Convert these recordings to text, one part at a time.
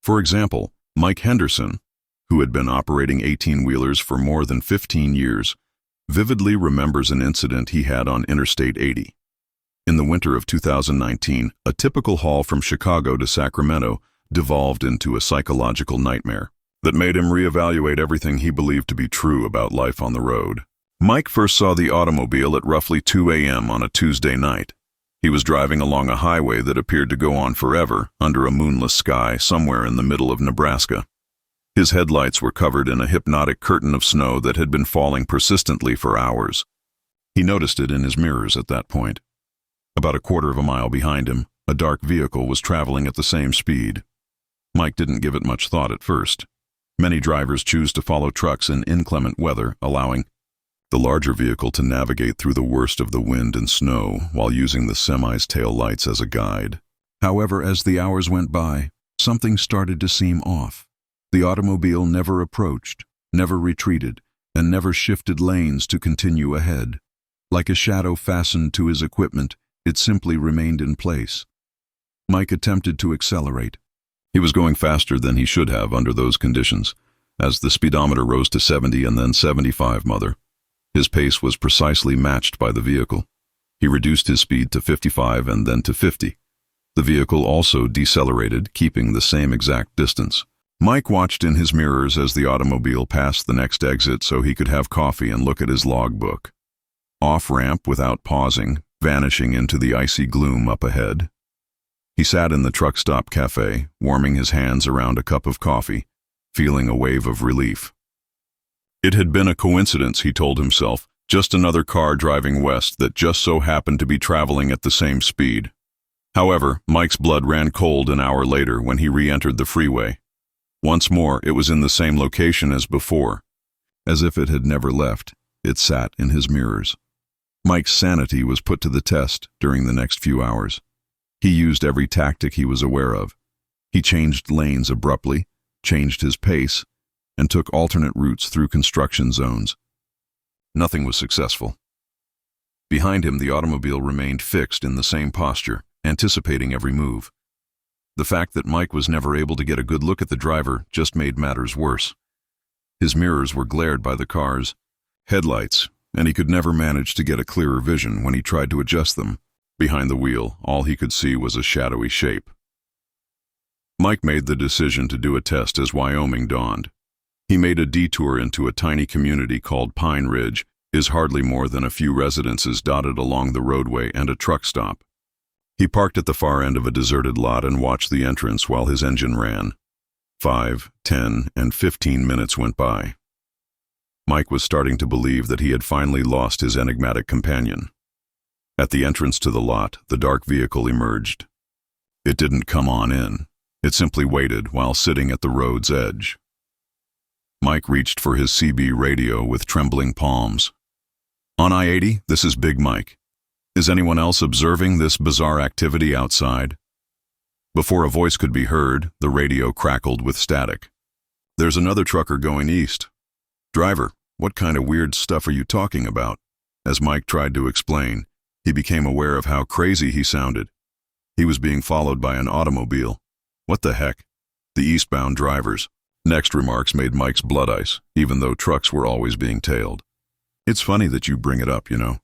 For example, Mike Henderson, who had been operating 18-wheelers for more than 15 years, vividly remembers an incident he had on Interstate 80. In the winter of 2019, a typical haul from Chicago to Sacramento devolved into a psychological nightmare that made him reevaluate everything he believed to be true about life on the road. Mike first saw the automobile at roughly 2 a.m. on a Tuesday night. He was driving along a highway that appeared to go on forever under a moonless sky somewhere in the middle of Nebraska. His headlights were covered in a hypnotic curtain of snow that had been falling persistently for hours. He noticed it in his mirrors at that point. About a quarter of a mile behind him, a dark vehicle was traveling at the same speed. Mike didn't give it much thought at first. Many drivers choose to follow trucks in inclement weather, allowing the larger vehicle to navigate through the worst of the wind and snow while using the semi's tail lights as a guide. However, as the hours went by, something started to seem off. The automobile never approached, never retreated, and never shifted lanes to continue ahead. Like a shadow fastened to his equipment, it simply remained in place. Mike attempted to accelerate. He was going faster than he should have under those conditions, as the speedometer rose to 70 and then 75 mother. His pace was precisely matched by the vehicle. He reduced his speed to 55 and then to 50. The vehicle also decelerated, keeping the same exact distance. Mike watched in his mirrors as the automobile passed the next exit so he could have coffee and look at his logbook. Off-ramp without pausing, vanishing into the icy gloom up ahead. He sat in the truck stop cafe, warming his hands around a cup of coffee, feeling a wave of relief. It had been a coincidence, he told himself, just another car driving west that just so happened to be traveling at the same speed. However, Mike's blood ran cold an hour later when he re-entered the freeway. Once more, it was in the same location as before. As if it had never left, it sat in his mirrors. Mike's sanity was put to the test during the next few hours. He used every tactic he was aware of. He changed lanes abruptly, changed his pace, and took alternate routes through construction zones. Nothing was successful. Behind him, the automobile remained fixed in the same posture, anticipating every move. The fact that Mike was never able to get a good look at the driver just made matters worse. His mirrors were glared by the car's headlights, and he could never manage to get a clearer vision when he tried to adjust them. Behind the wheel, all he could see was a shadowy shape. Mike made the decision to do a test as Wyoming dawned. He made a detour into a tiny community called Pine Ridge, is hardly more than a few residences dotted along the roadway and a truck stop. He parked at the far end of a deserted lot and watched the entrance while his engine ran. 5, 10, and 15 minutes went by. Mike was starting to believe that he had finally lost his enigmatic companion. At the entrance to the lot, the dark vehicle emerged. It didn't come on in. It simply waited while sitting at the road's edge. Mike reached for his CB radio with trembling palms. On I-80, this is Big Mike. Is anyone else observing this bizarre activity outside? Before a voice could be heard, the radio crackled with static. There's another trucker going east. Driver, what kind of weird stuff are you talking about? As Mike tried to explain, he became aware of how crazy he sounded. He was being followed by an automobile. What the heck? The eastbound drivers. Next remarks made Mike's blood ice, even though trucks were always being tailed. It's funny that you bring it up, you know.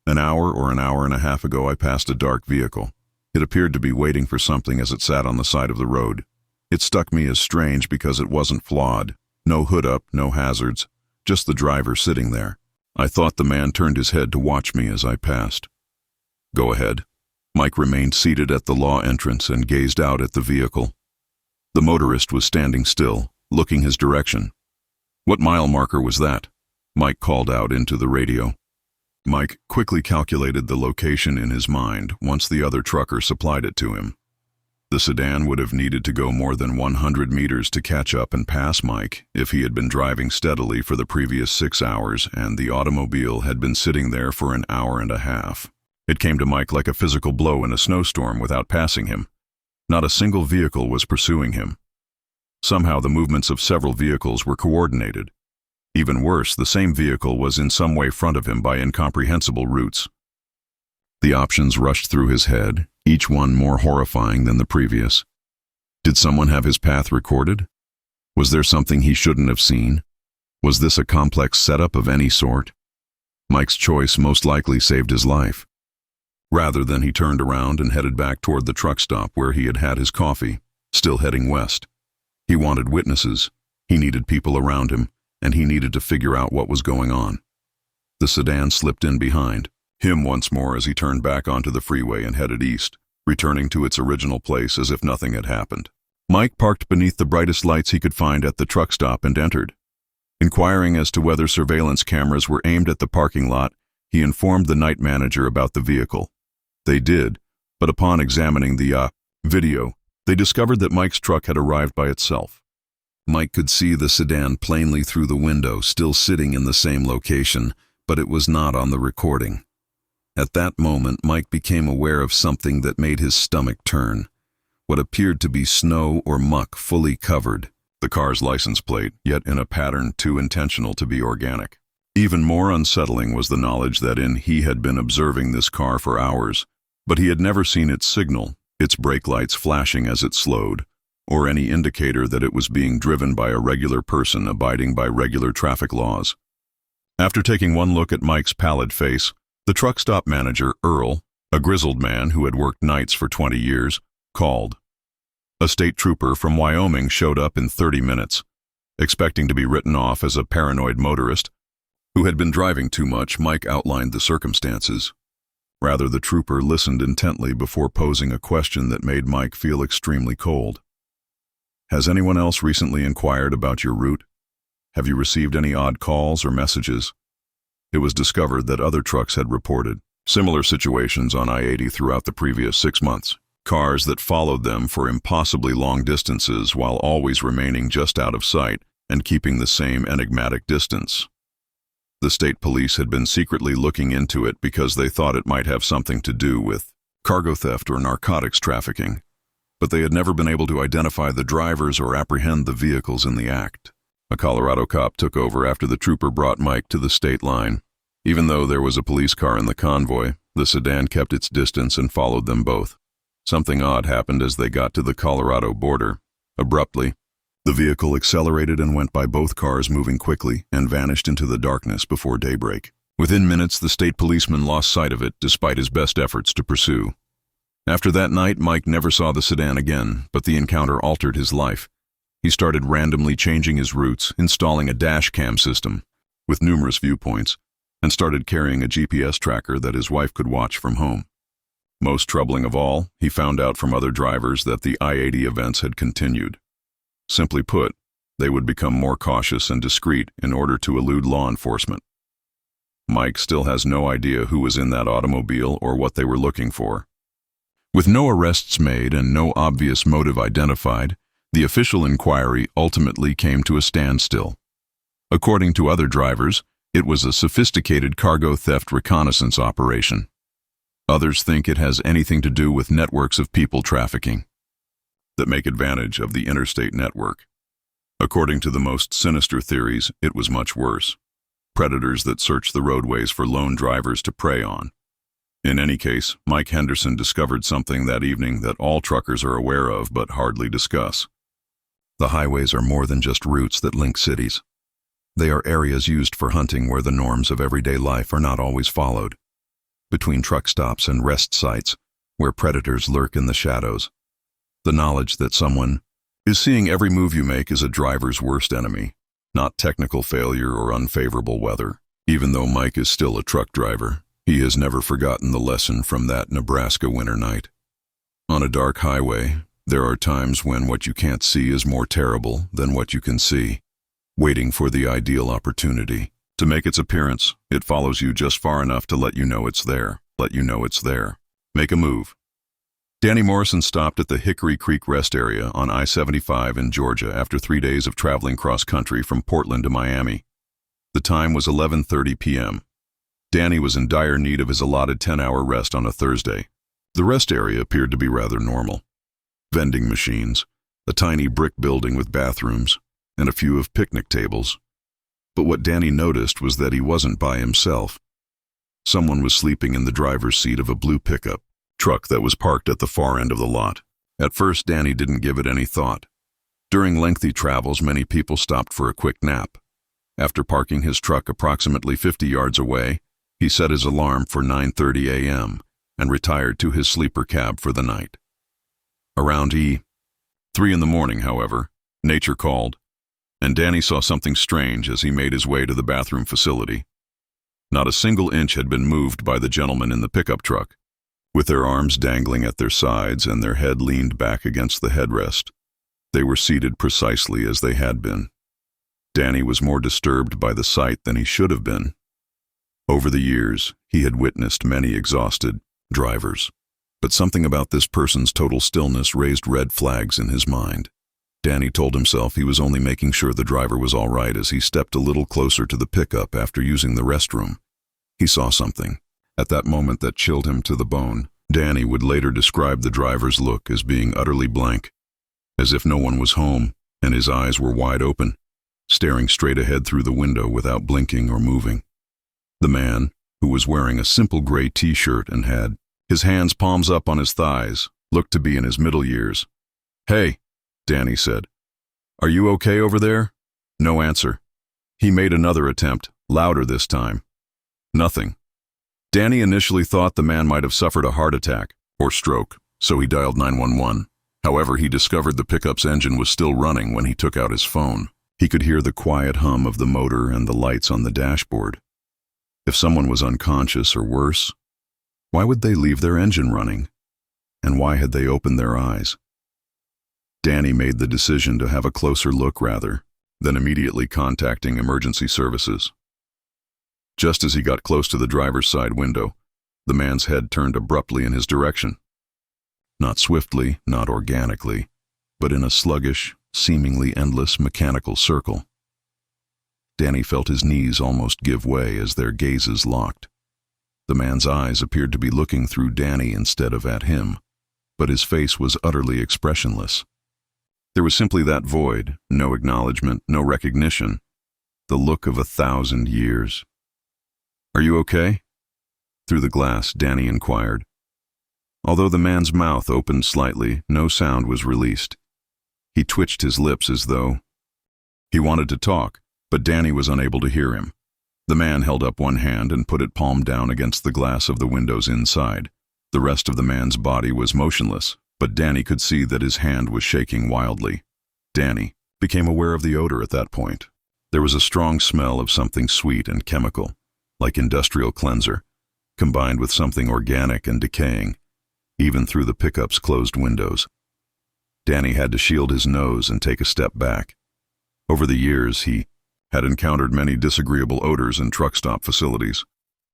An hour or an hour and a half ago, I passed a dark vehicle. It appeared to be waiting for something as it sat on the side of the road. It struck me as strange because it wasn't flawed. No hood up, no hazards, just the driver sitting there. I thought the man turned his head to watch me as I passed. Go ahead. Mike remained seated at the law entrance and gazed out at the vehicle. The motorist was standing still, looking his direction. What mile marker was that? Mike called out into the radio. Mike quickly calculated the location in his mind once the other trucker supplied it to him. The sedan would have needed to go more than 100 meters to catch up and pass Mike if he had been driving steadily for the previous 6 hours and the automobile had been sitting there for an hour and a half. It came to Mike like a physical blow in a snowstorm without passing him. Not a single vehicle was pursuing him. Somehow the movements of several vehicles were coordinated. Even worse, the same vehicle was in some way front of him by incomprehensible routes. The options rushed through his head, each one more horrifying than the previous. Did someone have his path recorded? Was there something he shouldn't have seen? Was this a complex setup of any sort? Mike's choice most likely saved his life. Rather than he turned around and headed back toward the truck stop where he had had his coffee, still heading west. He wanted witnesses, he needed people around him, and he needed to figure out what was going on. The sedan slipped in behind him once more as he turned back onto the freeway and headed east, returning to its original place as if nothing had happened. Mike parked beneath the brightest lights he could find at the truck stop and entered. Inquiring as to whether surveillance cameras were aimed at the parking lot, he informed the night manager about the vehicle. They did, but upon examining the video, they discovered that Mike's truck had arrived by itself. Mike could see the sedan plainly through the window, still sitting in the same location, but it was not on the recording. At that moment, Mike became aware of something that made his stomach turn. What appeared to be snow or muck fully covered the car's license plate, yet in a pattern too intentional to be organic. Even more unsettling was the knowledge that he had been observing this car for hours, but he had never seen its signal, its brake lights flashing as it slowed, or any indicator that it was being driven by a regular person abiding by regular traffic laws. After taking one look at Mike's pallid face, the truck stop manager, Earl, a grizzled man who had worked nights for 20 years, called. A state trooper from Wyoming showed up in 30 minutes, expecting to be written off as a paranoid motorist who had been driving too much. Mike outlined the circumstances. Rather, the trooper listened intently before posing a question that made Mike feel extremely cold. Has anyone else recently inquired about your route? Have you received any odd calls or messages? It was discovered that other trucks had reported similar situations on I-80 throughout the previous 6 months. Cars that followed them for impossibly long distances while always remaining just out of sight and keeping the same enigmatic distance. The state police had been secretly looking into it because they thought it might have something to do with cargo theft or narcotics trafficking, but they had never been able to identify the drivers or apprehend the vehicles in the act. A Colorado cop took over after the trooper brought Mike to the state line. Even though there was a police car in the convoy, the sedan kept its distance and followed them both. Something odd happened as they got to the Colorado border. Abruptly, the vehicle accelerated and went by both cars moving quickly and vanished into the darkness before daybreak. Within minutes, the state policeman lost sight of it despite his best efforts to pursue. After that night, Mike never saw the sedan again, but the encounter altered his life. He started randomly changing his routes, installing a dash cam system with numerous viewpoints, and started carrying a GPS tracker that his wife could watch from home. Most troubling of all, he found out from other drivers that the I-80 events had continued. Simply put, they would become more cautious and discreet in order to elude law enforcement. Mike still has no idea who was in that automobile or what they were looking for. With no arrests made and no obvious motive identified, the official inquiry ultimately came to a standstill. According to other drivers, it was a sophisticated cargo theft reconnaissance operation. Others think it has anything to do with networks of people trafficking that make advantage of the interstate network. According to the most sinister theories, it was much worse. Predators that search the roadways for lone drivers to prey on. In any case, Mike Henderson discovered something that evening that all truckers are aware of but hardly discuss. The highways are more than just routes that link cities. They are areas used for hunting where the norms of everyday life are not always followed. Between truck stops and rest sites, where predators lurk in the shadows. The knowledge that someone is seeing every move you make is a driver's worst enemy, not technical failure or unfavorable weather. Even though Mike is still a truck driver, he has never forgotten the lesson from that Nebraska winter night. On a dark highway, there are times when what you can't see is more terrible than what you can see, waiting for the ideal opportunity. To make its appearance, it follows you just far enough to let you know it's there. Make a move. Danny Morrison stopped at the Hickory Creek Rest Area on I-75 in Georgia after 3 days of traveling cross-country from Portland to Miami. The time was 11:30 p.m. Danny was in dire need of his allotted 10-hour rest on a Thursday. The rest area appeared to be rather normal. Vending machines, a tiny brick building with bathrooms, and a few of picnic tables. But what Danny noticed was that he wasn't by himself. Someone was sleeping in the driver's seat of a blue pickup truck that was parked at the far end of the lot. At first, Danny didn't give it any thought. During lengthy travels, many people stopped for a quick nap. After parking his truck approximately 50 yards away, he set his alarm for 9:30 a.m. and retired to his sleeper cab for the night. Around 3 in the morning, however, nature called, and Danny saw something strange as he made his way to the bathroom facility. Not a single inch had been moved by the gentleman in the pickup truck. With their arms dangling at their sides and their head leaned back against the headrest, they were seated precisely as they had been. Danny was more disturbed by the sight than he should have been. Over the years, he had witnessed many exhausted drivers, but something about this person's total stillness raised red flags in his mind. Danny told himself he was only making sure the driver was all right as he stepped a little closer to the pickup after using the restroom. He saw something at that moment that chilled him to the bone. Danny would later describe the driver's look as being utterly blank, as if no one was home, and his eyes were wide open, staring straight ahead through the window without blinking or moving. The man, who was wearing a simple gray t-shirt and had his hands palms up on his thighs, looked to be in his middle years. "Hey," Danny said. "Are you okay over there?" No answer. He made another attempt, louder this time. Nothing. Danny initially thought the man might have suffered a heart attack or stroke, so he dialed 911. However, he discovered the pickup's engine was still running when he took out his phone. He could hear the quiet hum of the motor and the lights on the dashboard. If someone was unconscious or worse, why would they leave their engine running? And why had they opened their eyes? Danny made the decision to have a closer look rather than immediately contacting emergency services. Just as he got close to the driver's side window, the man's head turned abruptly in his direction. Not swiftly, not organically, but in a sluggish, seemingly endless mechanical circle. Danny felt his knees almost give way as their gazes locked. The man's eyes appeared to be looking through Danny instead of at him, but his face was utterly expressionless. There was simply that void, no acknowledgement, no recognition, the look of 1,000 years. "Are you okay?" Through the glass, Danny inquired. Although the man's mouth opened slightly, no sound was released. He twitched his lips as though he wanted to talk, but Danny was unable to hear him. The man held up one hand and put it palm down against the glass of the windows inside. The rest of the man's body was motionless, but Danny could see that his hand was shaking wildly. Danny became aware of the odor at that point. There was a strong smell of something sweet and chemical, like industrial cleanser, combined with something organic and decaying, even through the pickup's closed windows. Danny had to shield his nose and take a step back. Over the years, he had encountered many disagreeable odors in truck stop facilities,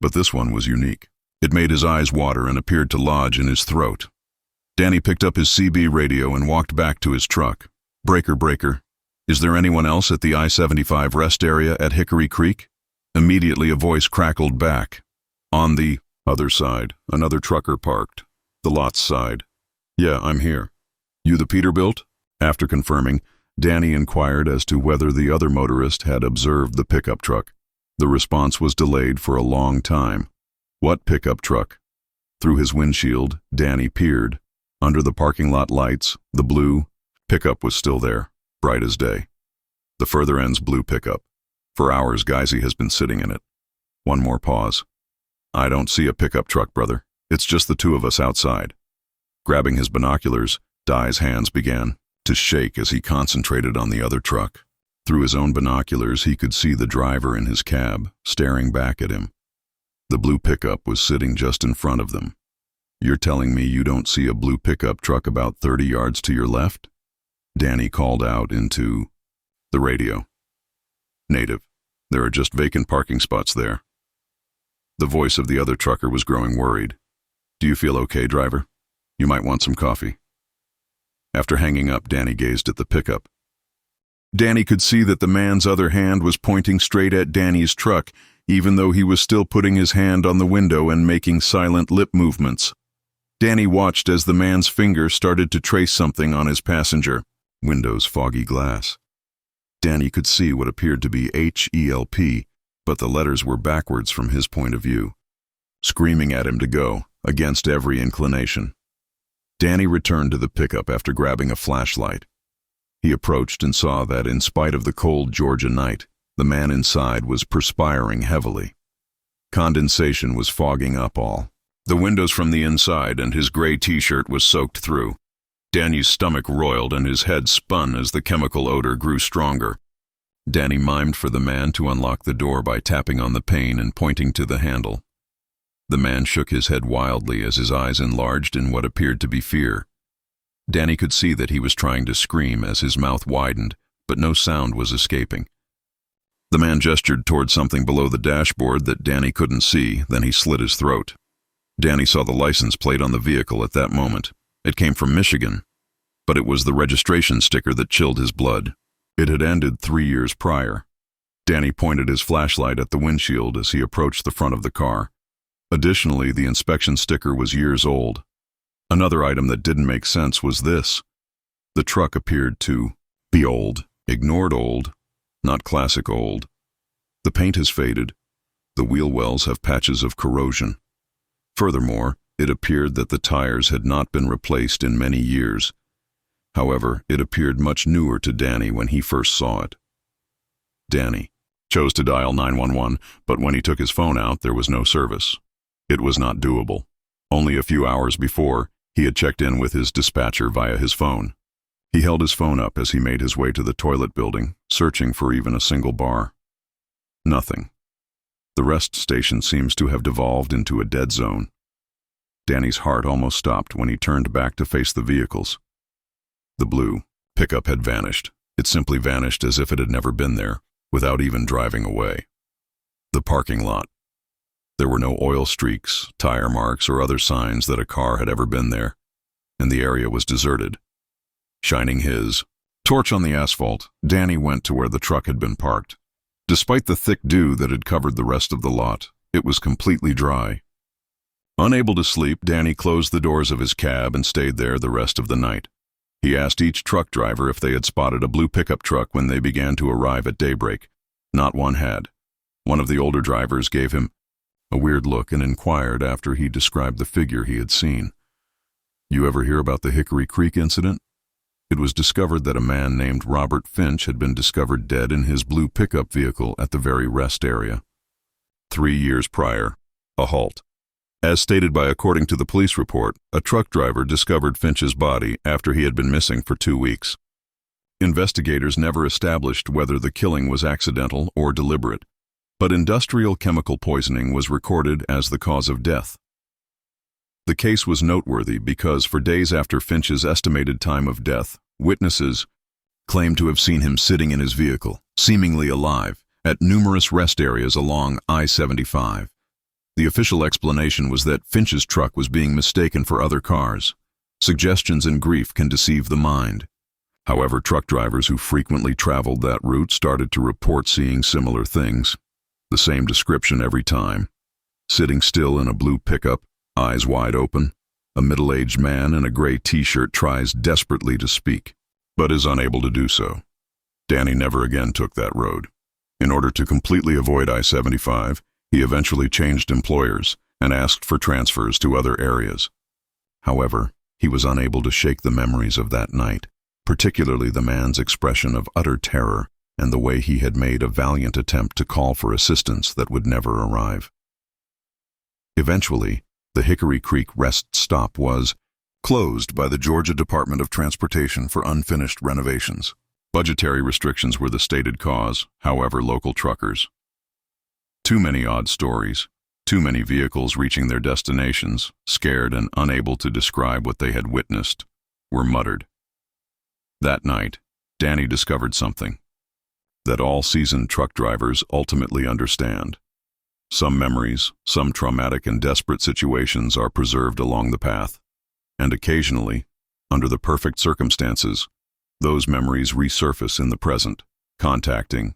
but this one was unique. It made his eyes water and appeared to lodge in his throat. Danny picked up his CB radio and walked back to his truck. "Breaker, breaker. Is there anyone else at the I-75 rest area at Hickory Creek?" Immediately a voice crackled back. On the other side, another trucker parked. The lot's side. "Yeah, I'm here. You the Peterbilt?" After confirming, Danny inquired as to whether the other motorist had observed the pickup truck. The response was delayed for a long time. "What pickup truck?" Through his windshield, Danny peered. Under the parking lot lights, the blue pickup was still there, bright as day. The further end's blue pickup. For hours, Geisy has been sitting in it. One more pause. "I don't see a pickup truck, brother. It's just the two of us outside." Grabbing his binoculars, Dai's hands began to shake as he concentrated on the other truck. Through his own binoculars, he could see the driver in his cab, staring back at him. The blue pickup was sitting just in front of them. "You're telling me you don't see a blue pickup truck about 30 yards to your left?" Danny called out into the radio. "Native, there are just vacant parking spots there." The voice of the other trucker was growing worried. "Do you feel okay, driver? You might want some coffee." After hanging up, Danny gazed at the pickup. Danny could see that the man's other hand was pointing straight at Danny's truck, even though he was still putting his hand on the window and making silent lip movements. Danny watched as the man's finger started to trace something on his passenger window's foggy glass. Danny could see what appeared to be HELP, but the letters were backwards from his point of view, screaming at him to go, against every inclination. Danny returned to the pickup after grabbing a flashlight. He approached and saw that, in spite of the cold Georgia night, the man inside was perspiring heavily. Condensation was fogging up all the windows from the inside, and his gray t-shirt was soaked through. Danny's stomach roiled and his head spun as the chemical odor grew stronger. Danny mimed for the man to unlock the door by tapping on the pane and pointing to the handle. The man shook his head wildly as his eyes enlarged in what appeared to be fear. Danny could see that he was trying to scream as his mouth widened, but no sound was escaping. The man gestured toward something below the dashboard that Danny couldn't see, then he slit his throat. Danny saw the license plate on the vehicle at that moment. It came from Michigan, but it was the registration sticker that chilled his blood. It had ended 3 years prior. Danny pointed his flashlight at the windshield as he approached the front of the car. Additionally, the inspection sticker was years old. Another item that didn't make sense was this. The truck appeared to be old, ignored old, not classic old. The paint has faded. The wheel wells have patches of corrosion. Furthermore, it appeared that the tires had not been replaced in many years. However, it appeared much newer to Danny when he first saw it. Danny chose to dial 911, but when he took his phone out, there was no service. It was not doable. Only a few hours before, he had checked in with his dispatcher via his phone. He held his phone up as he made his way to the toilet building, searching for even a single bar. Nothing. The rest station seems to have devolved into a dead zone. Danny's heart almost stopped when he turned back to face the vehicles. The blue pickup had vanished. It simply vanished as if it had never been there, without even driving away. The parking lot. There were no oil streaks, tire marks, or other signs that a car had ever been there, and the area was deserted. Shining his torch on the asphalt, Danny went to where the truck had been parked. Despite the thick dew that had covered the rest of the lot, it was completely dry. Unable to sleep, Danny closed the doors of his cab and stayed there the rest of the night. He asked each truck driver if they had spotted a blue pickup truck when they began to arrive at daybreak. Not one had. One of the older drivers gave him a weird look and inquired after he described the figure he had seen. "You ever hear about the Hickory Creek incident?" It was discovered that a man named Robert Finch had been discovered dead in his blue pickup vehicle at the very rest area. 3 years prior, a halt. As stated by according to the police report, a truck driver discovered Finch's body after he had been missing for 2 weeks. Investigators never established whether the killing was accidental or deliberate, but industrial chemical poisoning was recorded as the cause of death. The case was noteworthy because for days after Finch's estimated time of death, witnesses claimed to have seen him sitting in his vehicle, seemingly alive, at numerous rest areas along I-75. The official explanation was that Finch's truck was being mistaken for other cars. Suggestions and grief can deceive the mind. However, truck drivers who frequently traveled that route started to report seeing similar things. The same description every time. Sitting still in a blue pickup, eyes wide open, a middle-aged man in a gray t-shirt tries desperately to speak, but is unable to do so. Danny never again took that road. In order to completely avoid I-75, he eventually changed employers and asked for transfers to other areas. However, he was unable to shake the memories of that night, particularly the man's expression of utter terror and the way he had made a valiant attempt to call for assistance that would never arrive. Eventually, the Hickory Creek rest stop was closed by the Georgia Department of Transportation for unfinished renovations. Budgetary restrictions were the stated cause, however, local truckers. Too many odd stories, too many vehicles reaching their destinations, scared and unable to describe what they had witnessed, were muttered. That night, Danny discovered something that all seasoned truck drivers ultimately understand. Some memories, some traumatic and desperate situations are preserved along the path, and occasionally, under the perfect circumstances, those memories resurface in the present, contacting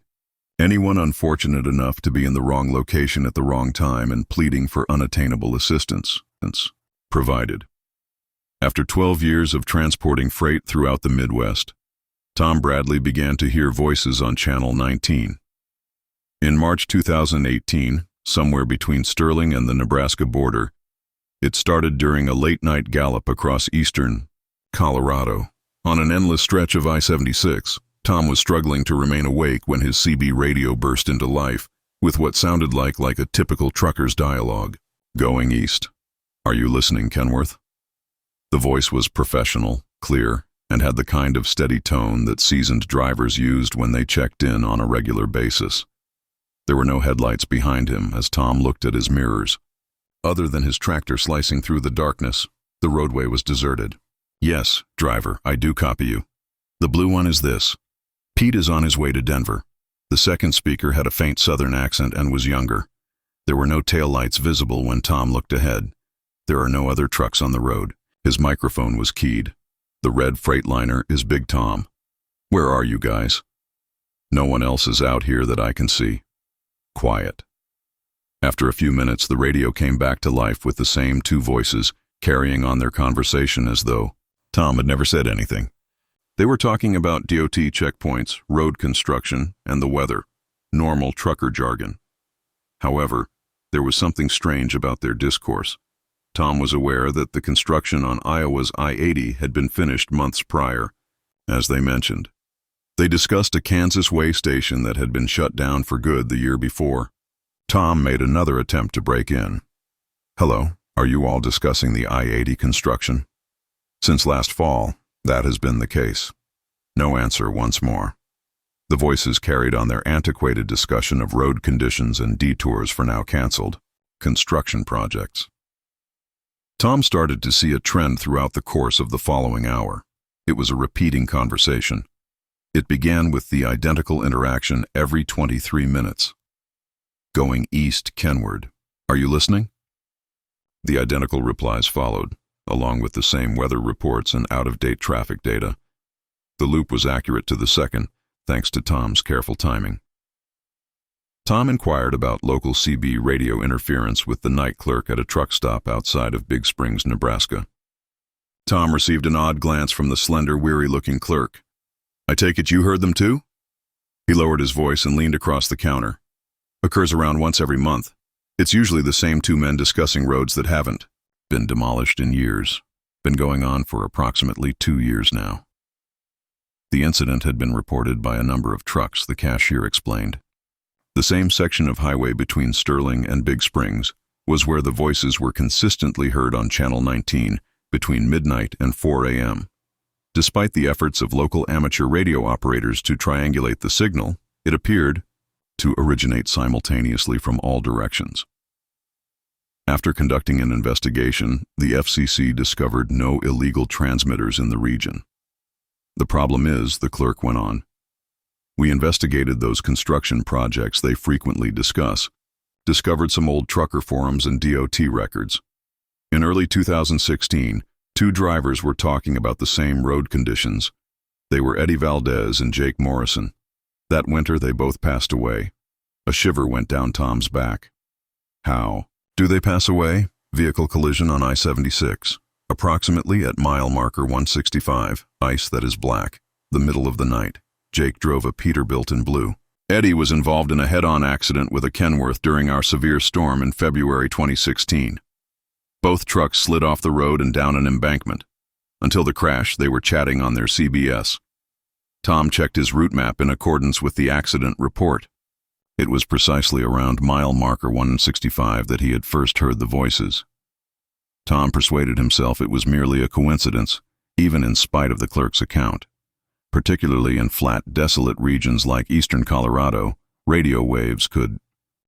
anyone unfortunate enough to be in the wrong location at the wrong time and pleading for unattainable assistance provided. After 12 years of transporting freight throughout the Midwest, Tom Bradley began to hear voices on Channel 19. In March 2018, somewhere between Sterling and the Nebraska border, It started during a late-night gallop across eastern Colorado. On an endless stretch of I-76, Tom was struggling to remain awake when his CB radio burst into life with what sounded like a typical trucker's dialogue. Going east. Are you listening, Kenworth? The voice was professional, clear, and had the kind of steady tone that seasoned drivers used when they checked in on a regular basis. There were no headlights behind him as Tom looked at his mirrors. Other than his tractor slicing through the darkness, the roadway was deserted. Yes, driver, I do copy you. The blue one is this. Pete is on his way to Denver. The second speaker had a faint southern accent and was younger. There were no taillights visible when Tom looked ahead. There are no other trucks on the road. His microphone was keyed. The red Freightliner is Big Tom. Where are you guys? No one else is out here that I can see. Quiet. After a few minutes, the radio came back to life with the same two voices carrying on their conversation as though Tom had never said anything. They were talking about DOT checkpoints, road construction, and the weather, normal trucker jargon. However, there was something strange about their discourse. Tom was aware that the construction on Iowa's I-80 had been finished months prior, as they mentioned. They discussed a Kansas way station that had been shut down for good the year before. Tom made another attempt to break in. Hello, are you all discussing the I-80 construction? Since last fall, that has been the case. No answer once more. The voices carried on their antiquated discussion of road conditions and detours for now canceled construction projects. Tom started to see a trend throughout the course of the following hour. It was a repeating conversation. It began with the identical interaction every 23 minutes. Going east, Kenward. Are you listening? The identical replies followed, along with the same weather reports and out-of-date traffic data. The loop was accurate to the second, thanks to Tom's careful timing. Tom inquired about local CB radio interference with the night clerk at a truck stop outside of Big Springs, Nebraska. Tom received an odd glance from the slender, weary-looking clerk. I take it you heard them too? He lowered his voice and leaned across the counter. Occurs around once every month. It's usually the same two men discussing roads that haven't been demolished in years. Been going on for approximately 2 years now. The incident had been reported by a number of trucks, the cashier explained. The same section of highway between Sterling and Big Springs was where the voices were consistently heard on Channel 19 between midnight and 4 a.m. Despite the efforts of local amateur radio operators to triangulate the signal, it appeared to originate simultaneously from all directions. After conducting an investigation, the FCC discovered no illegal transmitters in the region. The problem is, the clerk went on, we investigated those construction projects they frequently discuss, discovered some old trucker forums and DOT records. In early 2016, 2 drivers were talking about the same road conditions. They were Eddie Valdez and Jake Morrison. That winter, they both passed away. A shiver went down Tom's back. How do they pass away? Vehicle collision on I-76. Approximately at mile marker 165, ice that is black, the middle of the night. Jake drove a Peterbilt in blue. Eddie was involved in a head-on accident with a Kenworth during our severe storm in February 2016. Both trucks slid off the road and down an embankment. Until the crash, they were chatting on their CBS. Tom checked his route map in accordance with the accident report. It was precisely around mile marker 165 that he had first heard the voices. Tom persuaded himself it was merely a coincidence, even in spite of the clerk's account. Particularly in flat, desolate regions like eastern Colorado, radio waves could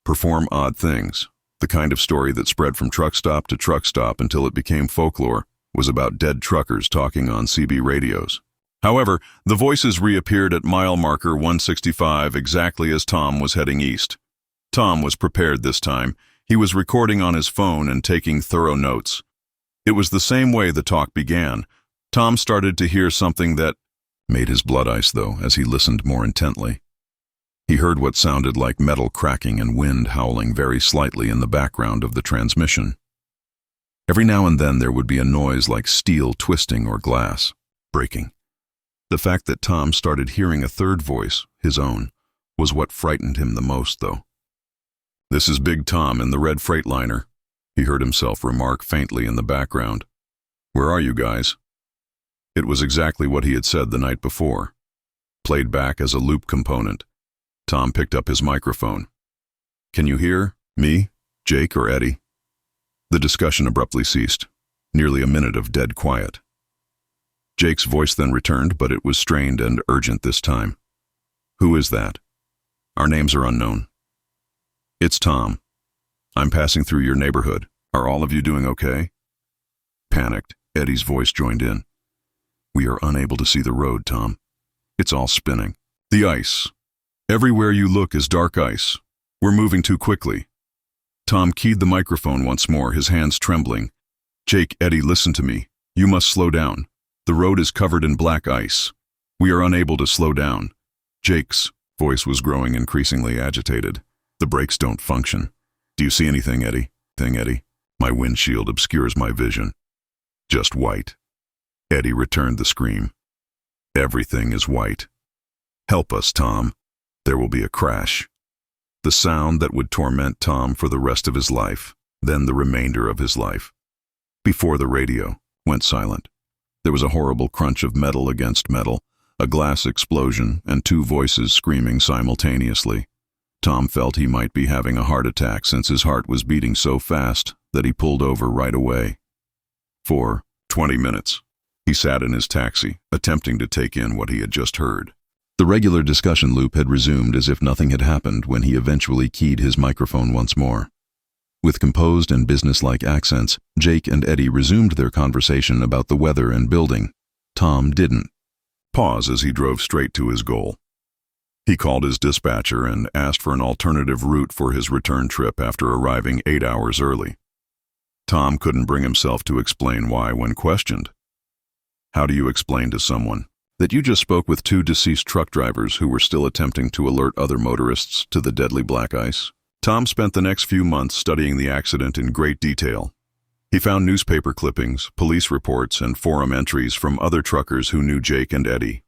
perform odd things. The kind of story that spread from truck stop to truck stop until it became folklore was about dead truckers talking on CB radios. However, the voices reappeared at mile marker 165 exactly as Tom was heading east. Tom was prepared this time. He was recording on his phone and taking thorough notes. It was the same way the talk began. Tom started to hear something that made his blood ice, though, as he listened more intently. He heard what sounded like metal cracking and wind howling very slightly in the background of the transmission. Every now and then there would be a noise like steel twisting or glass breaking. The fact that Tom started hearing a third voice, his own, was what frightened him the most, though. This is Big Tom in the red Freightliner. he heard himself remark faintly in the background. "Where are you guys?" It was exactly what he had said the night before. Played back as a loop component. Tom picked up his microphone. "Can you hear me, Jake or Eddie?" The discussion abruptly ceased. Nearly a minute of dead quiet. Jake's voice then returned, but it was strained and urgent this time. "Who is that? Our names are unknown." "It's Tom. I'm passing through your neighborhood. Are all of you doing okay?" Panicked, Eddie's voice joined in. "We are unable to see the road, Tom. It's all spinning. The ice. Everywhere you look is dark ice. We're moving too quickly." Tom keyed the microphone once more, his hands trembling. "Jake, Eddie, listen to me. You must slow down. The road is covered in black ice. We are unable to slow down." Jake's voice was growing increasingly agitated. "The brakes don't function. Do you see anything, Eddie? Eddie? My windshield obscures my vision. Just white." Eddie returned the scream. "Everything is white. Help us, Tom. There will be a crash." The sound that would torment Tom for the rest of his life, then the remainder of his life. Before the radio went silent, there was a horrible crunch of metal against metal, a glass explosion, and two voices screaming simultaneously. Tom felt he might be having a heart attack since his heart was beating so fast that he pulled over right away. For 20 minutes, he sat in his taxi, attempting to take in what he had just heard. The regular discussion loop had resumed as if nothing had happened when he eventually keyed his microphone once more. With composed and businesslike accents, Jake and Eddie resumed their conversation about the weather and building. Tom didn't pause as he drove straight to his goal. He called his dispatcher and asked for an alternative route for his return trip after arriving 8 hours early. Tom couldn't bring himself to explain why when questioned. "How do you explain to someone that you just spoke with 2 deceased truck drivers who were still attempting to alert other motorists to the deadly black ice?" Tom spent the next few months studying the accident in great detail. He found newspaper clippings, police reports, and forum entries from other truckers who knew Jake and Eddie.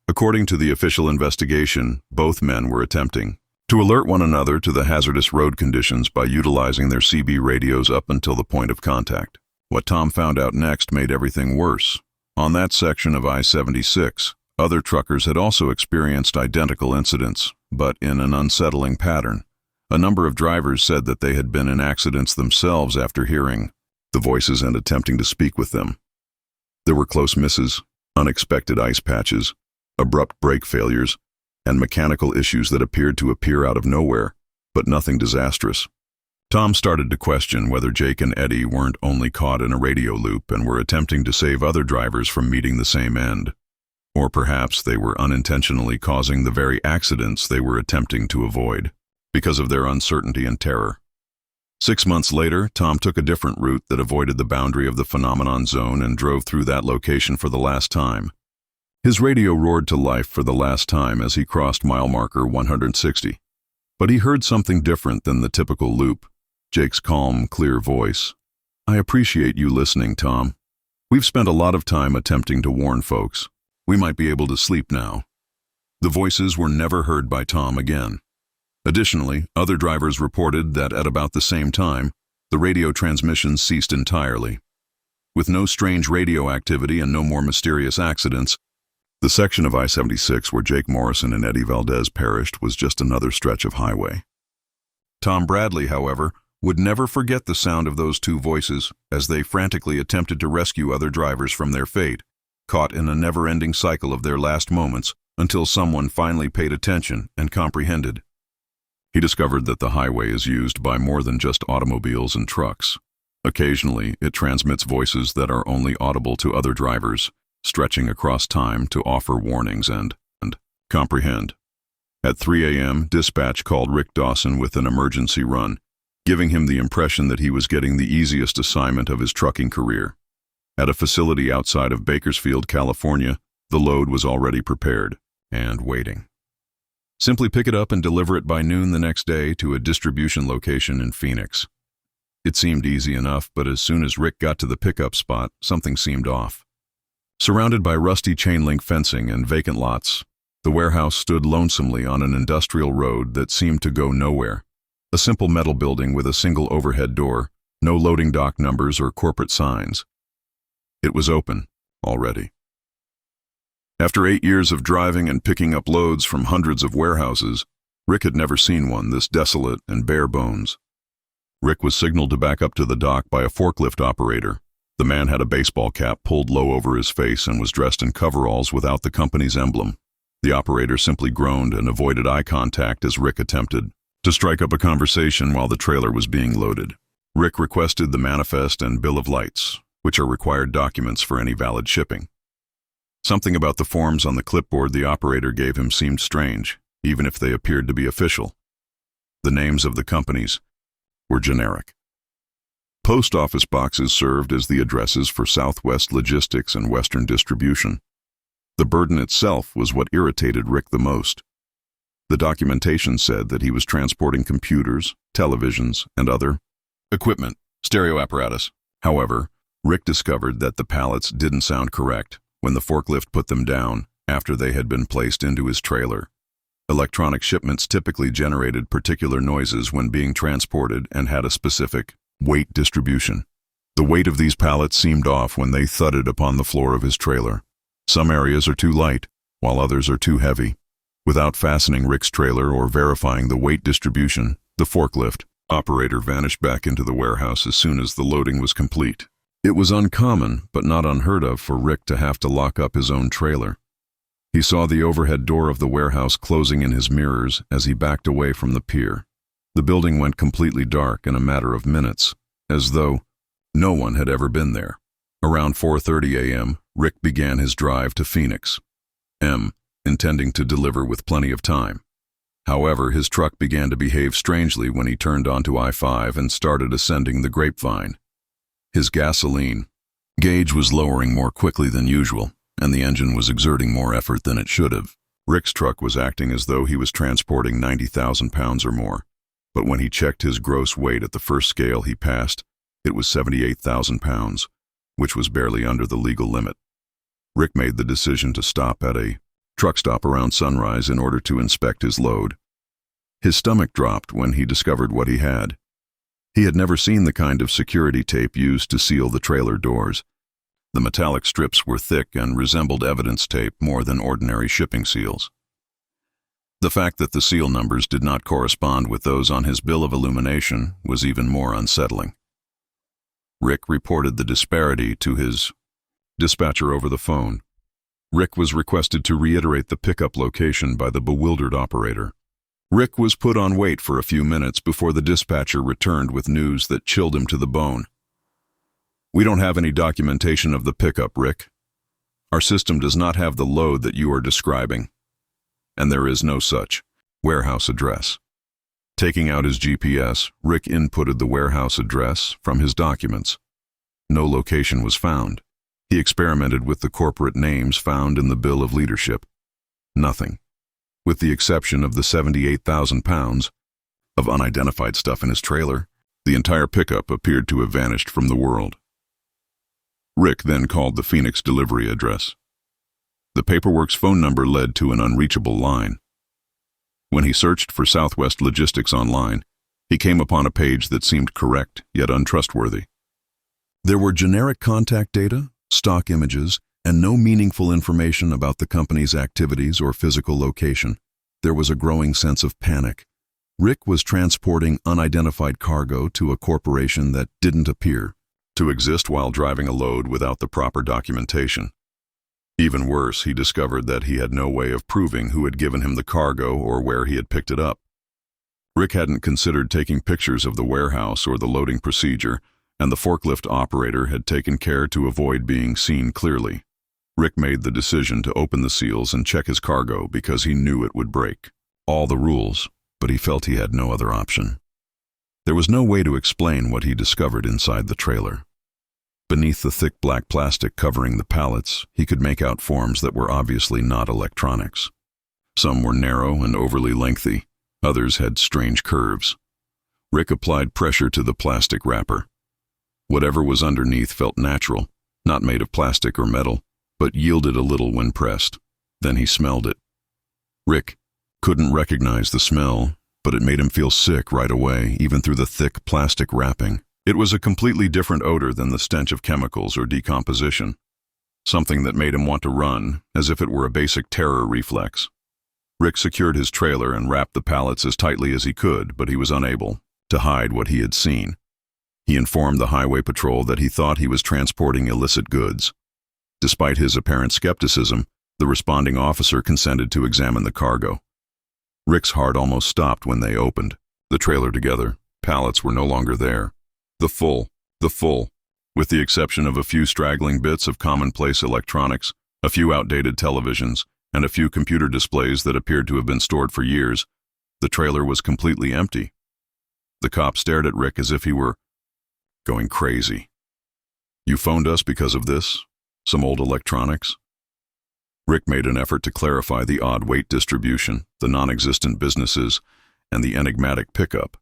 According to the official investigation, both men were attempting to alert one another to the hazardous road conditions by utilizing their CB radios up until the point of contact. What Tom found out next made everything worse. On that section of I-76, other truckers had also experienced identical incidents, but in an unsettling pattern. A number of drivers said that they had been in accidents themselves after hearing the voices and attempting to speak with them. There were close misses, unexpected ice patches, abrupt brake failures, and mechanical issues that appeared to appear out of nowhere, but nothing disastrous. Tom started to question whether Jake and Eddie weren't only caught in a radio loop and were attempting to save other drivers from meeting the same end. Or perhaps they were unintentionally causing the very accidents they were attempting to avoid, because of their uncertainty and terror. 6 months later, Tom took a different route that avoided the boundary of the phenomenon zone and drove through that location for the last time. His radio roared to life for the last time as he crossed mile marker 160. But he heard something different than the typical loop. Jake's calm, clear voice. "I appreciate you listening, Tom. We've spent a lot of time attempting to warn folks. We might be able to sleep now." The voices were never heard by Tom again. Additionally, other drivers reported that at about the same time, the radio transmissions ceased entirely. With no strange radio activity and no more mysterious accidents, the section of I-76 where Jake Morrison and Eddie Valdez perished was just another stretch of highway. Tom Bradley, however, would never forget the sound of those 2 voices as they frantically attempted to rescue other drivers from their fate, caught in a never-ending cycle of their last moments until someone finally paid attention and comprehended. He discovered that the highway is used by more than just automobiles and trucks. Occasionally, it transmits voices that are only audible to other drivers, stretching across time to offer warnings and comprehend. At 3 a.m., dispatch called Rick Dawson with an emergency run, giving him the impression that he was getting the easiest assignment of his trucking career. At a facility outside of Bakersfield, California, the load was already prepared and waiting. Simply pick it up and deliver it by noon the next day to a distribution location in Phoenix. It seemed easy enough, but as soon as Rick got to the pickup spot, something seemed off. Surrounded by rusty chain-link fencing and vacant lots, the warehouse stood lonesomely on an industrial road that seemed to go nowhere. A simple metal building with a single overhead door, No loading dock numbers or corporate signs. It was open already. After 8 years of driving and picking up loads from hundreds of warehouses, Rick had never seen one this desolate and bare bones. Rick was signaled to back up to the dock by a forklift operator. The man had a baseball cap pulled low over his face and was dressed in coveralls without the company's emblem. The operator simply groaned and avoided eye contact as Rick attempted to strike up a conversation while the trailer was being loaded. Rick requested the manifest and bill of lights, which are required documents for any valid shipping. Something about the forms on the clipboard the operator gave him seemed strange, even if they appeared to be official. The names of the companies were generic. Post office boxes served as the addresses for Southwest Logistics and Western Distribution. The burden itself was what irritated Rick the most. The documentation said that he was transporting computers, televisions, and other equipment, stereo apparatus. However, Rick discovered that the pallets didn't sound correct when the forklift put them down after they had been placed into his trailer. Electronic shipments typically generated particular noises when being transported and had a specific weight distribution. The weight of these pallets seemed off when they thudded upon the floor of his trailer. Some areas are too light, while others are too heavy. Without fastening Rick's trailer or verifying the weight distribution, the forklift operator vanished back into the warehouse as soon as the loading was complete. It was uncommon, but not unheard of, for Rick to have to lock up his own trailer. He saw the overhead door of the warehouse closing in his mirrors as he backed away from the pier. The building went completely dark in a matter of minutes, as though no one had ever been there. Around 4:30 a.m., Rick began his drive to Phoenix, intending to deliver with plenty of time. However, his truck began to behave strangely when he turned onto I-5 and started ascending the Grapevine. His gasoline gauge was lowering more quickly than usual, and the engine was exerting more effort than it should have. Rick's truck was acting as though he was transporting 90,000 pounds or more, but when he checked his gross weight at the first scale he passed, it was 78,000 pounds, which was barely under the legal limit. Rick made the decision to stop at a truck stop around sunrise in order to inspect his load. His stomach dropped when he discovered what he had. He had never seen the kind of security tape used to seal the trailer doors. The metallic strips were thick and resembled evidence tape more than ordinary shipping seals. The fact that the seal numbers did not correspond with those on his bill of illumination was even more unsettling. Rick reported the disparity to his dispatcher over the phone. Rick was requested to reiterate the pickup location by the bewildered operator. Rick was put on wait for a few minutes before the dispatcher returned with news that chilled him to the bone. "We don't have any documentation of the pickup, Rick. Our system does not have the load that you are describing, and there is no such warehouse address." Taking out his GPS, Rick inputted the warehouse address from his documents. No location was found. He experimented with the corporate names found in the bill of leadership. Nothing. With the exception of the 78,000 pounds of unidentified stuff in his trailer, the entire pickup appeared to have vanished from the world. Rick then called the Phoenix delivery address. The paperwork's phone number led to an unreachable line. When he searched for Southwest Logistics online, he came upon a page that seemed correct yet untrustworthy. There were generic contact data, stock images, and no meaningful information about the company's activities or physical location. There was a growing sense of panic. Rick was transporting unidentified cargo to a corporation that didn't appear to exist while driving a load without the proper documentation. Even worse, he discovered that he had no way of proving who had given him the cargo or where he had picked it up. Rick hadn't considered taking pictures of the warehouse or the loading procedure, and the forklift operator had taken care to avoid being seen clearly. Rick made the decision to open the seals and check his cargo because he knew it would break all the rules, but he felt he had no other option. There was no way to explain what he discovered inside the trailer. Beneath the thick black plastic covering the pallets, he could make out forms that were obviously not electronics. Some were narrow and overly lengthy, others had strange curves. Rick applied pressure to the plastic wrapper. Whatever was underneath felt natural, not made of plastic or metal, but yielded a little when pressed. Then he smelled it. Rick couldn't recognize the smell, but it made him feel sick right away, even through the thick plastic wrapping. It was a completely different odor than the stench of chemicals or decomposition, something that made him want to run, as if it were a basic terror reflex. Rick secured his trailer and wrapped the pallets as tightly as he could, but he was unable to hide what he had seen. He informed the highway patrol that he thought he was transporting illicit goods. Despite his apparent skepticism, the responding officer consented to examine the cargo. Rick's heart almost stopped when they opened the trailer together. Pallets were no longer there. The full, with the exception of a few straggling bits of commonplace electronics, a few outdated televisions, and a few computer displays that appeared to have been stored for years, the trailer was completely empty. The cop stared at Rick as if he were going crazy. "You phoned us because of this? Some old electronics?" Rick made an effort to clarify the odd weight distribution, the non-existent businesses, and the enigmatic pickup.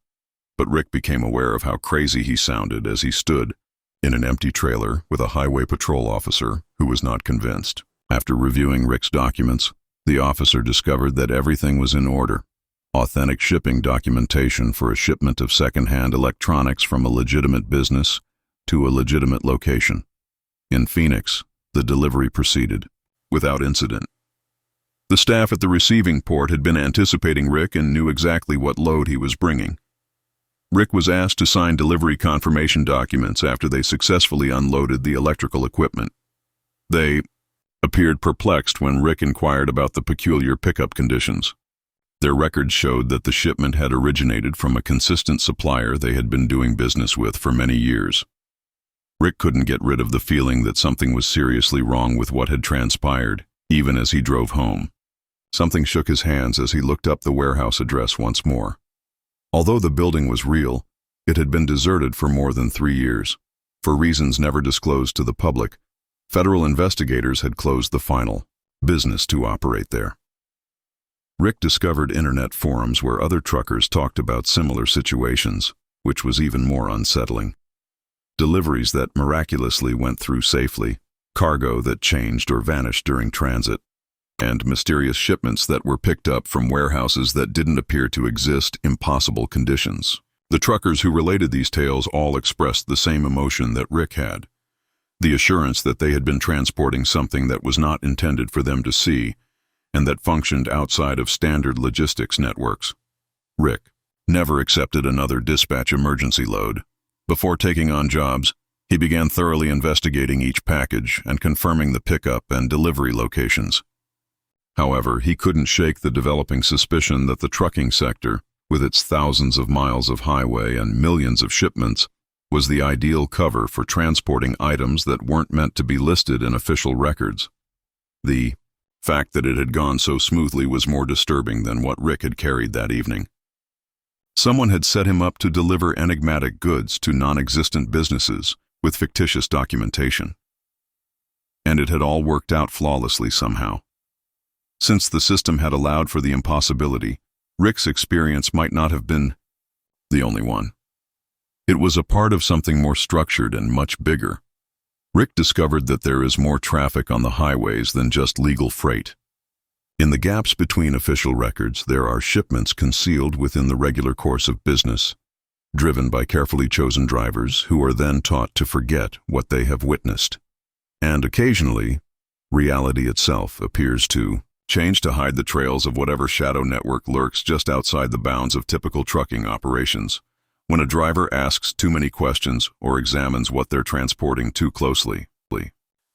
But Rick became aware of how crazy he sounded as he stood in an empty trailer with a highway patrol officer who was not convinced. After reviewing Rick's documents, the officer discovered that everything was in order. Authentic shipping documentation for a shipment of second-hand electronics from a legitimate business to a legitimate location. In Phoenix, the delivery proceeded without incident. The staff at the receiving port had been anticipating Rick and knew exactly what load he was bringing. Rick was asked to sign delivery confirmation documents after they successfully unloaded the electrical equipment. They appeared perplexed when Rick inquired about the peculiar pickup conditions. Their records showed that the shipment had originated from a consistent supplier they had been doing business with for many years. Rick couldn't get rid of the feeling that something was seriously wrong with what had transpired, even as he drove home. Something shook his hands as he looked up the warehouse address once more. Although the building was real, it had been deserted for more than 3 years. For reasons never disclosed to the public, federal investigators had closed the final business to operate there. Rick discovered internet forums where other truckers talked about similar situations, which was even more unsettling. Deliveries that miraculously went through safely, cargo that changed or vanished during transit, and mysterious shipments that were picked up from warehouses that didn't appear to exist, impossible conditions. The truckers who related these tales all expressed the same emotion that Rick had, the assurance that they had been transporting something that was not intended for them to see, and that functioned outside of standard logistics networks. Rick never accepted another dispatch emergency load. Before taking on jobs, he began thoroughly investigating each package and confirming the pickup and delivery locations. However, he couldn't shake the developing suspicion that the trucking sector, with its thousands of miles of highway and millions of shipments, was the ideal cover for transporting items that weren't meant to be listed in official records. The fact that it had gone so smoothly was more disturbing than what Rick had carried that evening. Someone had set him up to deliver enigmatic goods to non-existent businesses with fictitious documentation. And it had all worked out flawlessly somehow. Since the system had allowed for the impossibility, Rick's experience might not have been the only one. It was a part of something more structured and much bigger. Rick discovered that there is more traffic on the highways than just legal freight. In the gaps between official records, there are shipments concealed within the regular course of business, driven by carefully chosen drivers who are then taught to forget what they have witnessed. And occasionally, reality itself appears to change to hide the trails of whatever shadow network lurks just outside the bounds of typical trucking operations. When a driver asks too many questions or examines what they're transporting too closely.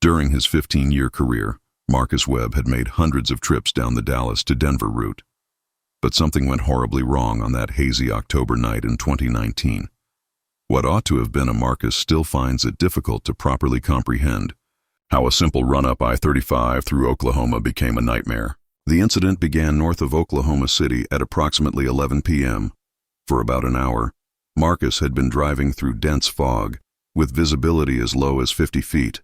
During his 15-year career, Marcus Webb had made hundreds of trips down the Dallas to Denver route. But something went horribly wrong on that hazy October night in 2019. What ought to have been a Marcus still finds it difficult to properly comprehend. How a simple run-up I-35 through Oklahoma became a nightmare. The incident began north of Oklahoma City at approximately 11 p.m. For about an hour, Marcus had been driving through dense fog, with visibility as low as 50 feet.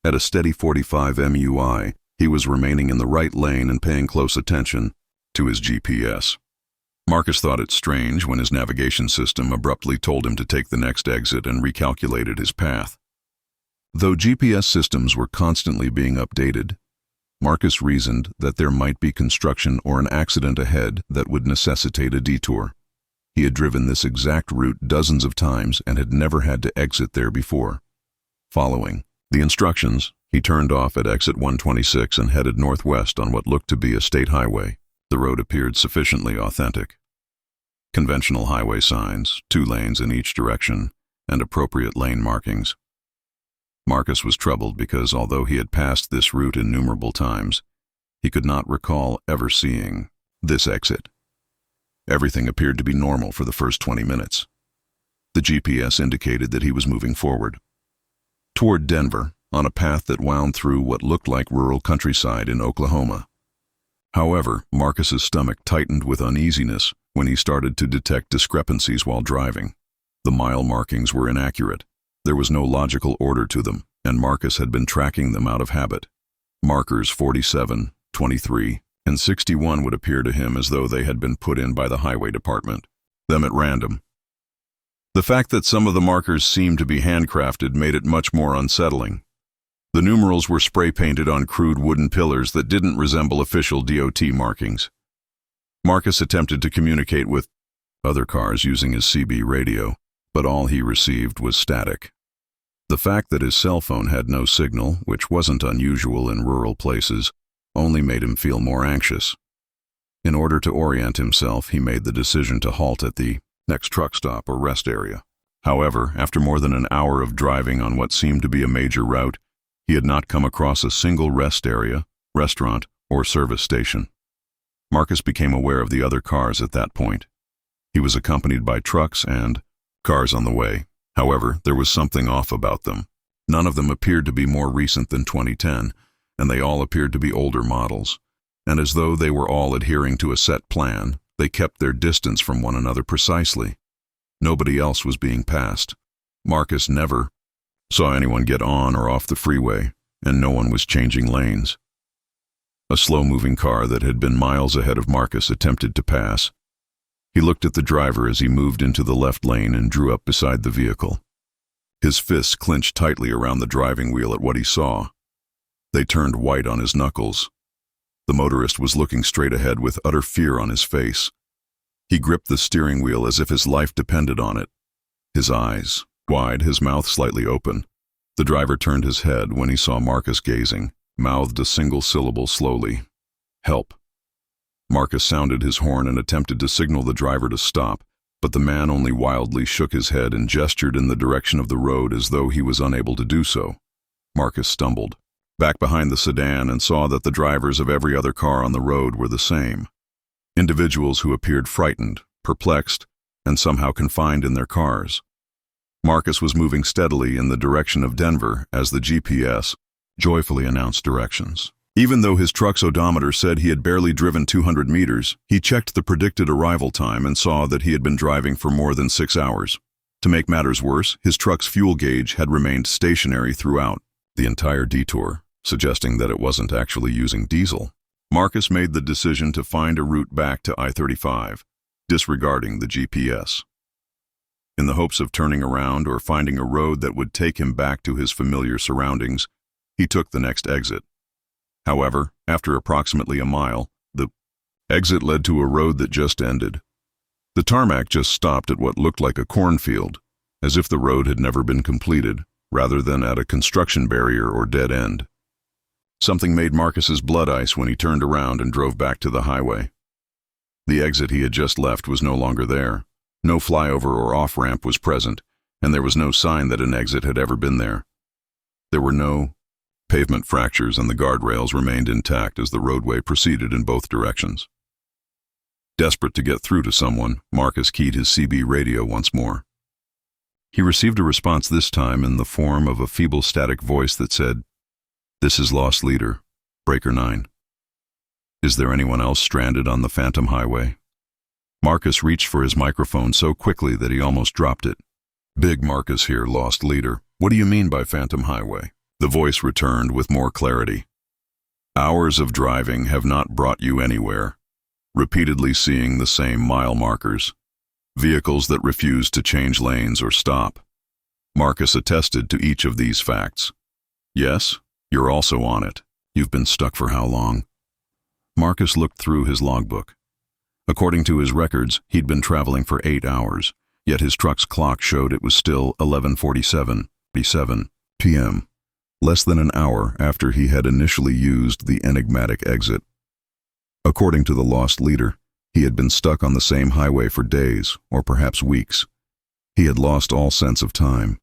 At a steady 45 MUI, he was remaining in the right lane and paying close attention to his GPS. Marcus thought it strange when his navigation system abruptly told him to take the next exit and recalculated his path. Though GPS systems were constantly being updated, Marcus reasoned that there might be construction or an accident ahead that would necessitate a detour. He had driven this exact route dozens of times and had never had to exit there before. Following the instructions, he turned off at exit 126 and headed northwest on what looked to be a state highway. The road appeared sufficiently authentic. Conventional highway signs, 2 lanes in each direction, and appropriate lane markings. Marcus was troubled because although he had passed this route innumerable times, he could not recall ever seeing this exit. Everything appeared to be normal for the first 20 minutes. The GPS indicated that he was moving forward toward Denver on a path that wound through what looked like rural countryside in Oklahoma. However, Marcus's stomach tightened with uneasiness when he started to detect discrepancies while driving. The mile markings were inaccurate. There was no logical order to them, and Marcus had been tracking them out of habit. Markers 47, 23, and 61 would appear to him as though they had been put in by the highway department, them at random. The fact that some of the markers seemed to be handcrafted made it much more unsettling. The numerals were spray-painted on crude wooden pillars that didn't resemble official DOT markings. Marcus attempted to communicate with other cars using his CB radio, but all he received was static. The fact that his cell phone had no signal, which wasn't unusual in rural places, only made him feel more anxious. In order to orient himself, he made the decision to halt at the next truck stop or rest area. However, after more than an hour of driving on what seemed to be a major route, he had not come across a single rest area, restaurant, or service station. Marcus became aware of the other cars at that point. He was accompanied by trucks and cars on the way. However, there was something off about them. None of them appeared to be more recent than 2010, and they all appeared to be older models. And as though they were all adhering to a set plan, they kept their distance from one another precisely. Nobody else was being passed. Marcus never saw anyone get on or off the freeway, and no one was changing lanes. A slow-moving car that had been miles ahead of Marcus attempted to pass. He looked at the driver as he moved into the left lane and drew up beside the vehicle. His fists clenched tightly around the driving wheel at what he saw. They turned white on his knuckles. The motorist was looking straight ahead with utter fear on his face. He gripped the steering wheel as if his life depended on it. His eyes wide, his mouth slightly open. The driver turned his head when he saw Marcus gazing, mouthed a single syllable slowly. "Help." Marcus sounded his horn and attempted to signal the driver to stop, but the man only wildly shook his head and gestured in the direction of the road as though he was unable to do so. Marcus stumbled back behind the sedan and saw that the drivers of every other car on the road were the same. Individuals who appeared frightened, perplexed, and somehow confined in their cars. Marcus was moving steadily in the direction of Denver as the GPS joyfully announced directions. Even though his truck's odometer said he had barely driven 200 meters, he checked the predicted arrival time and saw that he had been driving for more than 6 hours. To make matters worse, his truck's fuel gauge had remained stationary throughout the entire detour, suggesting that it wasn't actually using diesel. Marcus made the decision to find a route back to I-35, disregarding the GPS. In the hopes of turning around or finding a road that would take him back to his familiar surroundings, he took the next exit. However, after approximately a mile, the exit led to a road that just ended. The tarmac just stopped at what looked like a cornfield, as if the road had never been completed, rather than at a construction barrier or dead end. Something made Marcus's blood ice when he turned around and drove back to the highway. The exit he had just left was no longer there. No flyover or off-ramp was present, and there was no sign that an exit had ever been there. There were no pavement fractures, and the guardrails remained intact as the roadway proceeded in both directions. Desperate to get through to someone, Marcus keyed his CB radio once more. He received a response this time in the form of a feeble static voice that said, "This is Lost Leader, Breaker 9. Is there anyone else stranded on the Phantom Highway?" Marcus reached for his microphone so quickly that he almost dropped it. "Big Marcus here, Lost Leader. What do you mean by Phantom Highway?" The voice returned with more clarity. "Hours of driving have not brought you anywhere. Repeatedly seeing the same mile markers. Vehicles that refuse to change lanes or stop." Marcus attested to each of these facts. "Yes, you're also on it. You've been stuck for how long?" Marcus looked through his logbook. According to his records, he'd been traveling for 8 hours, yet his truck's clock showed it was still 11:47 p.m., less than an hour after he had initially used the enigmatic exit. According to the lost leader, he had been stuck on the same highway for days, or perhaps weeks. He had lost all sense of time.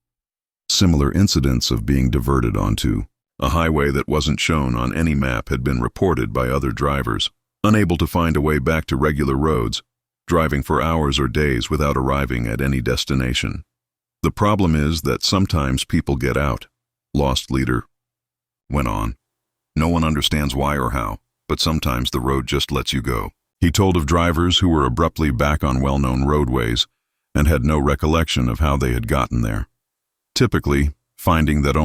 Similar incidents of being diverted onto a highway that wasn't shown on any map had been reported by other drivers, unable to find a way back to regular roads, driving for hours or days without arriving at any destination. The problem is that sometimes people get out, lost leader went on. No one understands why or how, but sometimes the road just lets you go. He told of drivers who were abruptly back on well-known roadways and had no recollection of how they had gotten there. Typically, finding that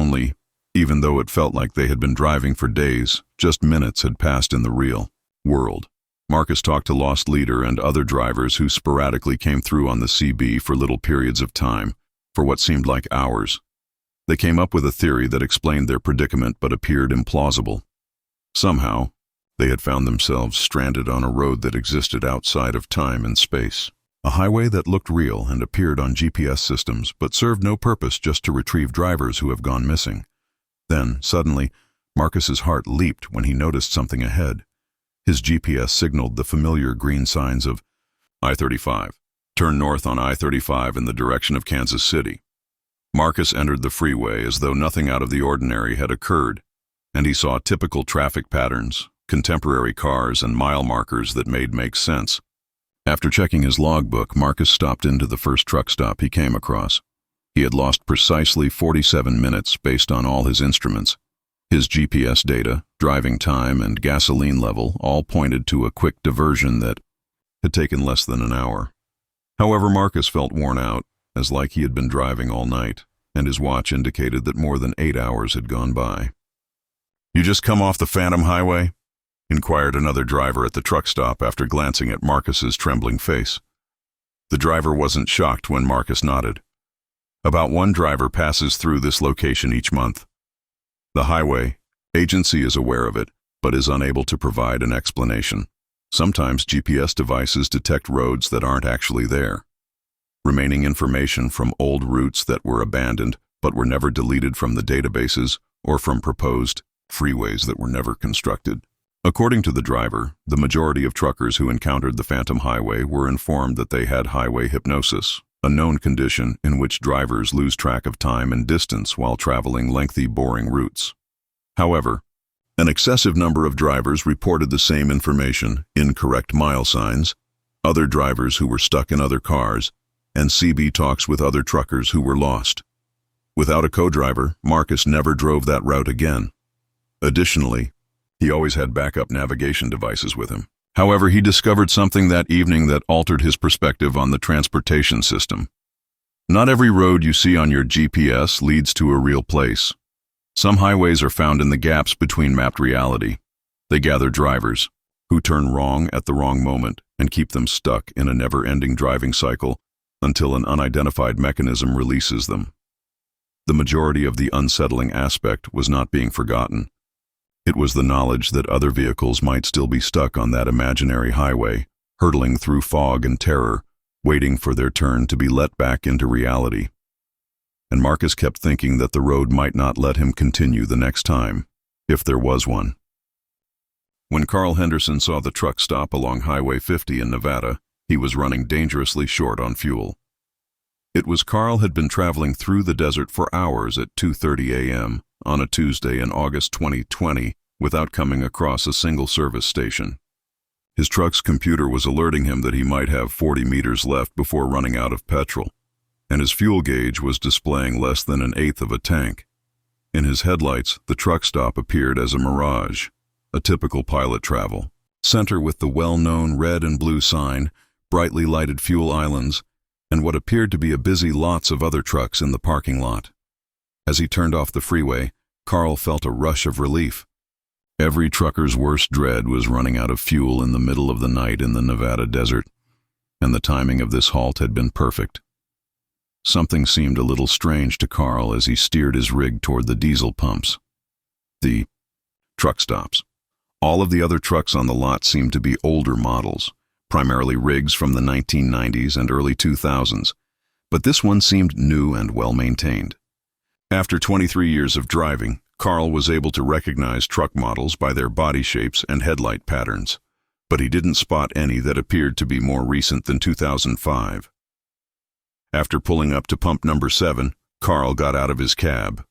even though it felt like they had been driving for days, just minutes had passed in the real world. Marcus talked to lost leader and other drivers who sporadically came through on the CB for little periods of time, for what seemed like hours. They came up with a theory that explained their predicament but appeared implausible. Somehow, they had found themselves stranded on a road that existed outside of time and space. A highway that looked real and appeared on GPS systems but served no purpose just to retrieve drivers who have gone missing. Then, suddenly, Marcus's heart leaped when he noticed something ahead. His GPS signaled the familiar green signs of I-35. Turn north on I-35 in the direction of Kansas City. Marcus entered the freeway as though nothing out of the ordinary had occurred, and he saw typical traffic patterns, contemporary cars, and mile markers that made sense. After checking his logbook, Marcus stopped into the first truck stop he came across. He had lost precisely 47 minutes based on all his instruments. His GPS data, driving time, and gasoline level all pointed to a quick diversion that had taken less than an hour. However, Marcus felt worn out, as like he had been driving all night, and his watch indicated that more than 8 hours had gone by. "You just come off the Phantom Highway?" inquired another driver at the truck stop after glancing at Marcus's trembling face. The driver wasn't shocked when Marcus nodded. About one driver passes through this location each month. The highway agency is aware of it, but is unable to provide an explanation. Sometimes GPS devices detect roads that aren't actually there. Remaining information from old routes that were abandoned but were never deleted from the databases, or from proposed freeways that were never constructed. According to the driver, the majority of truckers who encountered the Phantom Highway were informed that they had highway hypnosis, a known condition in which drivers lose track of time and distance while traveling lengthy, boring routes. However, an excessive number of drivers reported the same information, incorrect mile signs, other drivers who were stuck in other cars, and CB talks with other truckers who were lost. Without a co-driver, Marcus never drove that route again. Additionally, he always had backup navigation devices with him. However, he discovered something that evening that altered his perspective on the transportation system. Not every road you see on your GPS leads to a real place. Some highways are found in the gaps between mapped reality. They gather drivers, who turn wrong at the wrong moment and keep them stuck in a never-ending driving cycle until an unidentified mechanism releases them. The majority of the unsettling aspect was not being forgotten. It was the knowledge that other vehicles might still be stuck on that imaginary highway, hurtling through fog and terror, waiting for their turn to be let back into reality. And Marcus kept thinking that the road might not let him continue the next time, if there was one. When Carl Henderson saw the truck stop along Highway 50 in Nevada, he was running dangerously short on fuel. It was Carl had been traveling through the desert for hours at 2:30 a.m. on a Tuesday in August 2020 without coming across a single service station. His truck's computer was alerting him that he might have 40 meters left before running out of petrol, and his fuel gauge was displaying less than an eighth of a tank. In his headlights, the truck stop appeared as a mirage, a typical pilot travel center with the well-known red and blue sign, brightly lighted fuel islands, and what appeared to be a busy lots of other trucks in the parking lot. As he turned off the freeway, Carl felt a rush of relief. Every trucker's worst dread was running out of fuel in the middle of the night in the Nevada desert, and the timing of this halt had been perfect. Something seemed a little strange to Carl as he steered his rig toward the diesel pumps. The truck stops. All of the other trucks on the lot seemed to be older models, primarily rigs from the 1990s and early 2000s, but this one seemed new and well-maintained. After 23 years of driving, Carl was able to recognize truck models by their body shapes and headlight patterns, but he didn't spot any that appeared to be more recent than 2005. After pulling up to pump number 7, Carl got out of his cab.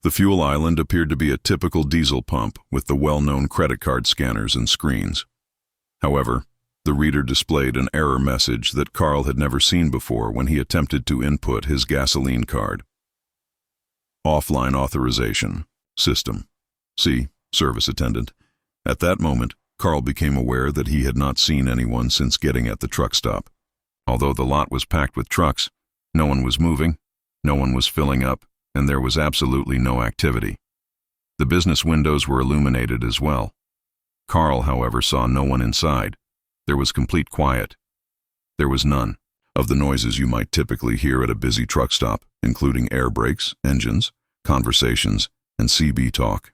The fuel island appeared to be a typical diesel pump with the well-known credit card scanners and screens. However, the reader displayed an error message that Carl had never seen before when he attempted to input his gasoline card. Offline authorization. System. See, service attendant. At that moment, Carl became aware that he had not seen anyone since getting at the truck stop. Although the lot was packed with trucks, no one was moving, no one was filling up, and there was absolutely no activity. The business windows were illuminated as well. Carl, however, saw no one inside. There was complete quiet. There was none of the noises you might typically hear at a busy truck stop, including air brakes, engines, conversations, and CB talk.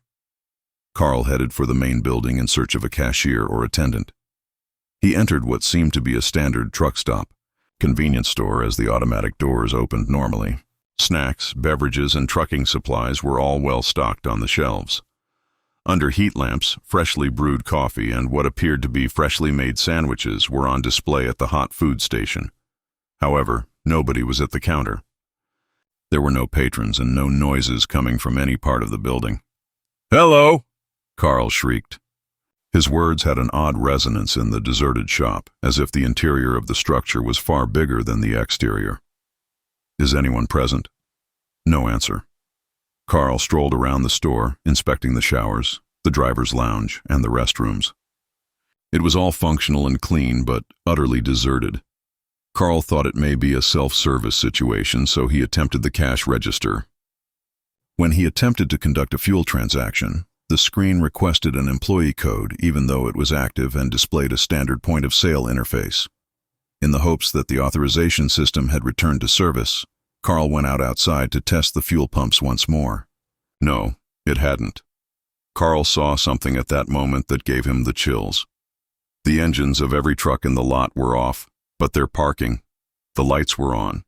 Carl headed for the main building in search of a cashier or attendant. He entered what seemed to be a standard truck stop, convenience store as the automatic doors opened normally. Snacks, beverages, and trucking supplies were all well stocked on the shelves. Under heat lamps, freshly brewed coffee and what appeared to be freshly made sandwiches were on display at the hot food station. However, nobody was at the counter. There were no patrons and no noises coming from any part of the building. "Hello!" Carl shrieked. His words had an odd resonance in the deserted shop, as if the interior of the structure was far bigger than the exterior. "Is anyone present?" No answer. Carl strolled around the store, inspecting the showers, the driver's lounge, and the restrooms. It was all functional and clean, but utterly deserted. Carl thought it may be a self-service situation, so he attempted the cash register. When he attempted to conduct a fuel transaction, the screen requested an employee code even though it was active and displayed a standard point-of-sale interface. In the hopes that the authorization system had returned to service, Carl went outside to test the fuel pumps once more. No, it hadn't. Carl saw something at that moment that gave him the chills. The engines of every truck in the lot were off, but their parking, the lights were on.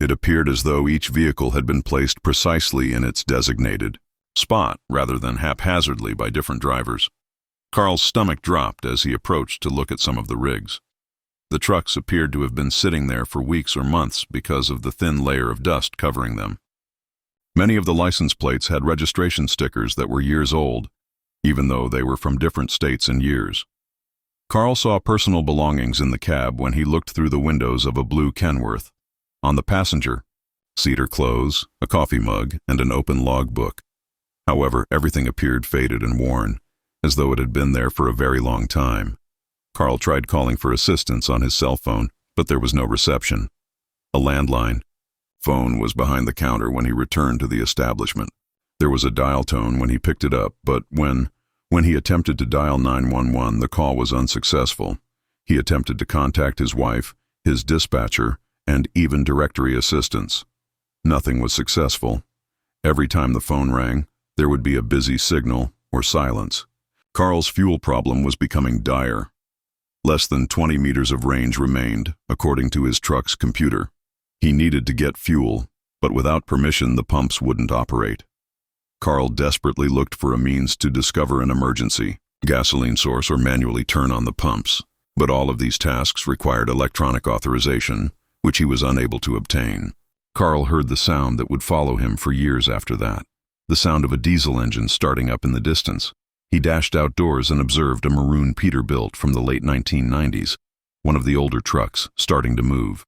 It appeared as though each vehicle had been placed precisely in its designated spot rather than haphazardly by different drivers. Carl's stomach dropped as he approached to look at some of the rigs. The trucks appeared to have been sitting there for weeks or months because of the thin layer of dust covering them. Many of the license plates had registration stickers that were years old, even though they were from different states and years. Carl saw personal belongings in the cab when he looked through the windows of a blue Kenworth. On the passenger, cedar clothes, a coffee mug, and an open logbook. However, everything appeared faded and worn, as though it had been there for a very long time. Carl tried calling for assistance on his cell phone, but there was no reception. A landline phone was behind the counter when he returned to the establishment. There was a dial tone when he picked it up, but when he attempted to dial 911, the call was unsuccessful. He attempted to contact his wife, his dispatcher, and even directory assistants. Nothing was successful. Every time the phone rang, there would be a busy signal or silence. Carl's fuel problem was becoming dire. Less than 20 meters of range remained, according to his truck's computer. He needed to get fuel, but without permission the pumps wouldn't operate. Carl desperately looked for a means to discover an emergency, gasoline source, or manually turn on the pumps. But all of these tasks required electronic authorization, which he was unable to obtain. Carl heard the sound that would follow him for years after that, the sound of a diesel engine starting up in the distance. He dashed outdoors and observed a maroon Peterbilt from the late 1990s, one of the older trucks, starting to move.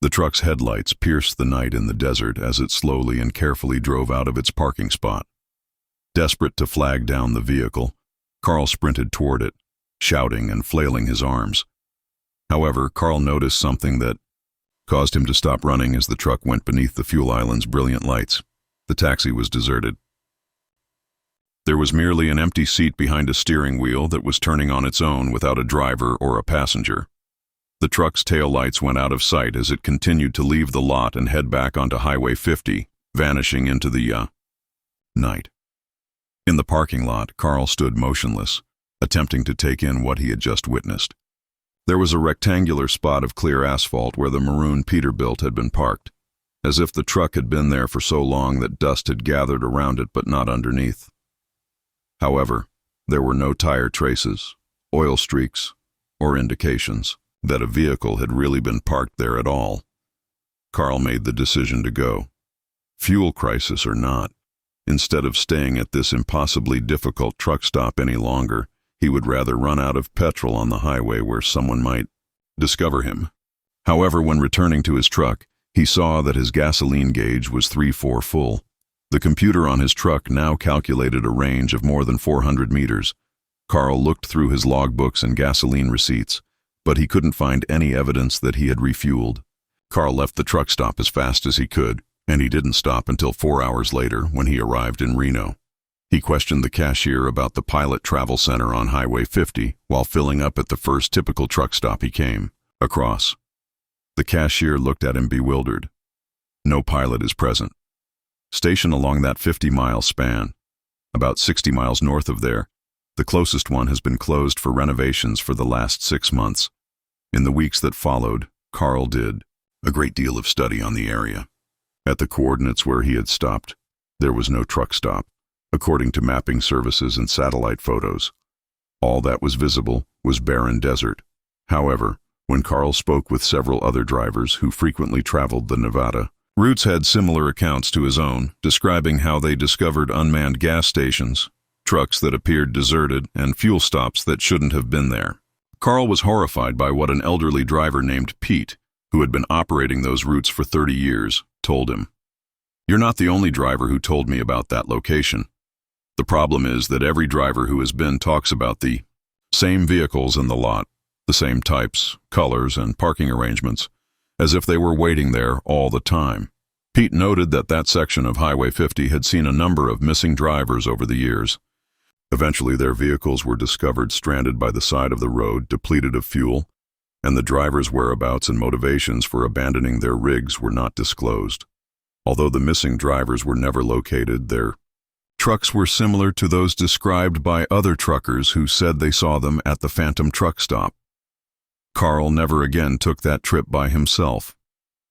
The truck's headlights pierced the night in the desert as it slowly and carefully drove out of its parking spot. Desperate to flag down the vehicle, Carl sprinted toward it, shouting and flailing his arms. However, Carl noticed something that caused him to stop running as the truck went beneath the fuel island's brilliant lights. The taxi was deserted. There was merely an empty seat behind a steering wheel that was turning on its own without a driver or a passenger. The truck's taillights went out of sight as it continued to leave the lot and head back onto Highway 50, vanishing into the night. In the parking lot, Carl stood motionless, attempting to take in what he had just witnessed. There was a rectangular spot of clear asphalt where the maroon Peterbilt had been parked, as if the truck had been there for so long that dust had gathered around it but not underneath. However, there were no tire traces, oil streaks, or indications that a vehicle had really been parked there at all. Carl made the decision to go. Fuel crisis or not, instead of staying at this impossibly difficult truck stop any longer, he would rather run out of petrol on the highway where someone might discover him. However, when returning to his truck, he saw that his gasoline gauge was 3/4 full. The computer on his truck now calculated a range of more than 400 meters. Carl looked through his logbooks and gasoline receipts, but he couldn't find any evidence that he had refueled. Carl left the truck stop as fast as he could, and he didn't stop until 4 hours later when he arrived in Reno. He questioned the cashier about the Pilot Travel Center on Highway 50 while filling up at the first typical truck stop he came across. The cashier looked at him bewildered. No pilot is present. Stationed along that 50-mile span, about 60 miles north of there, the closest one has been closed for renovations for the last 6 months. In the weeks that followed, Carl did a great deal of study on the area. At the coordinates where he had stopped, there was no truck stop, according to mapping services and satellite photos. All that was visible was barren desert. However, when Carl spoke with several other drivers who frequently traveled the Nevada routes had similar accounts to his own, describing how they discovered unmanned gas stations, trucks that appeared deserted, and fuel stops that shouldn't have been there. Carl was horrified by what an elderly driver named Pete, who had been operating those routes for 30 years, told him. "You're not the only driver who told me about that location. The problem is that every driver who has been talks about the same vehicles in the lot, the same types, colors, and parking arrangements, as if they were waiting there all the time." Pete noted that that section of Highway 50 had seen a number of missing drivers over the years. Eventually, their vehicles were discovered stranded by the side of the road, depleted of fuel, and the drivers' whereabouts and motivations for abandoning their rigs were not disclosed. Although the missing drivers were never located, their trucks were similar to those described by other truckers who said they saw them at the Phantom truck stop. Carl never again took that trip by himself.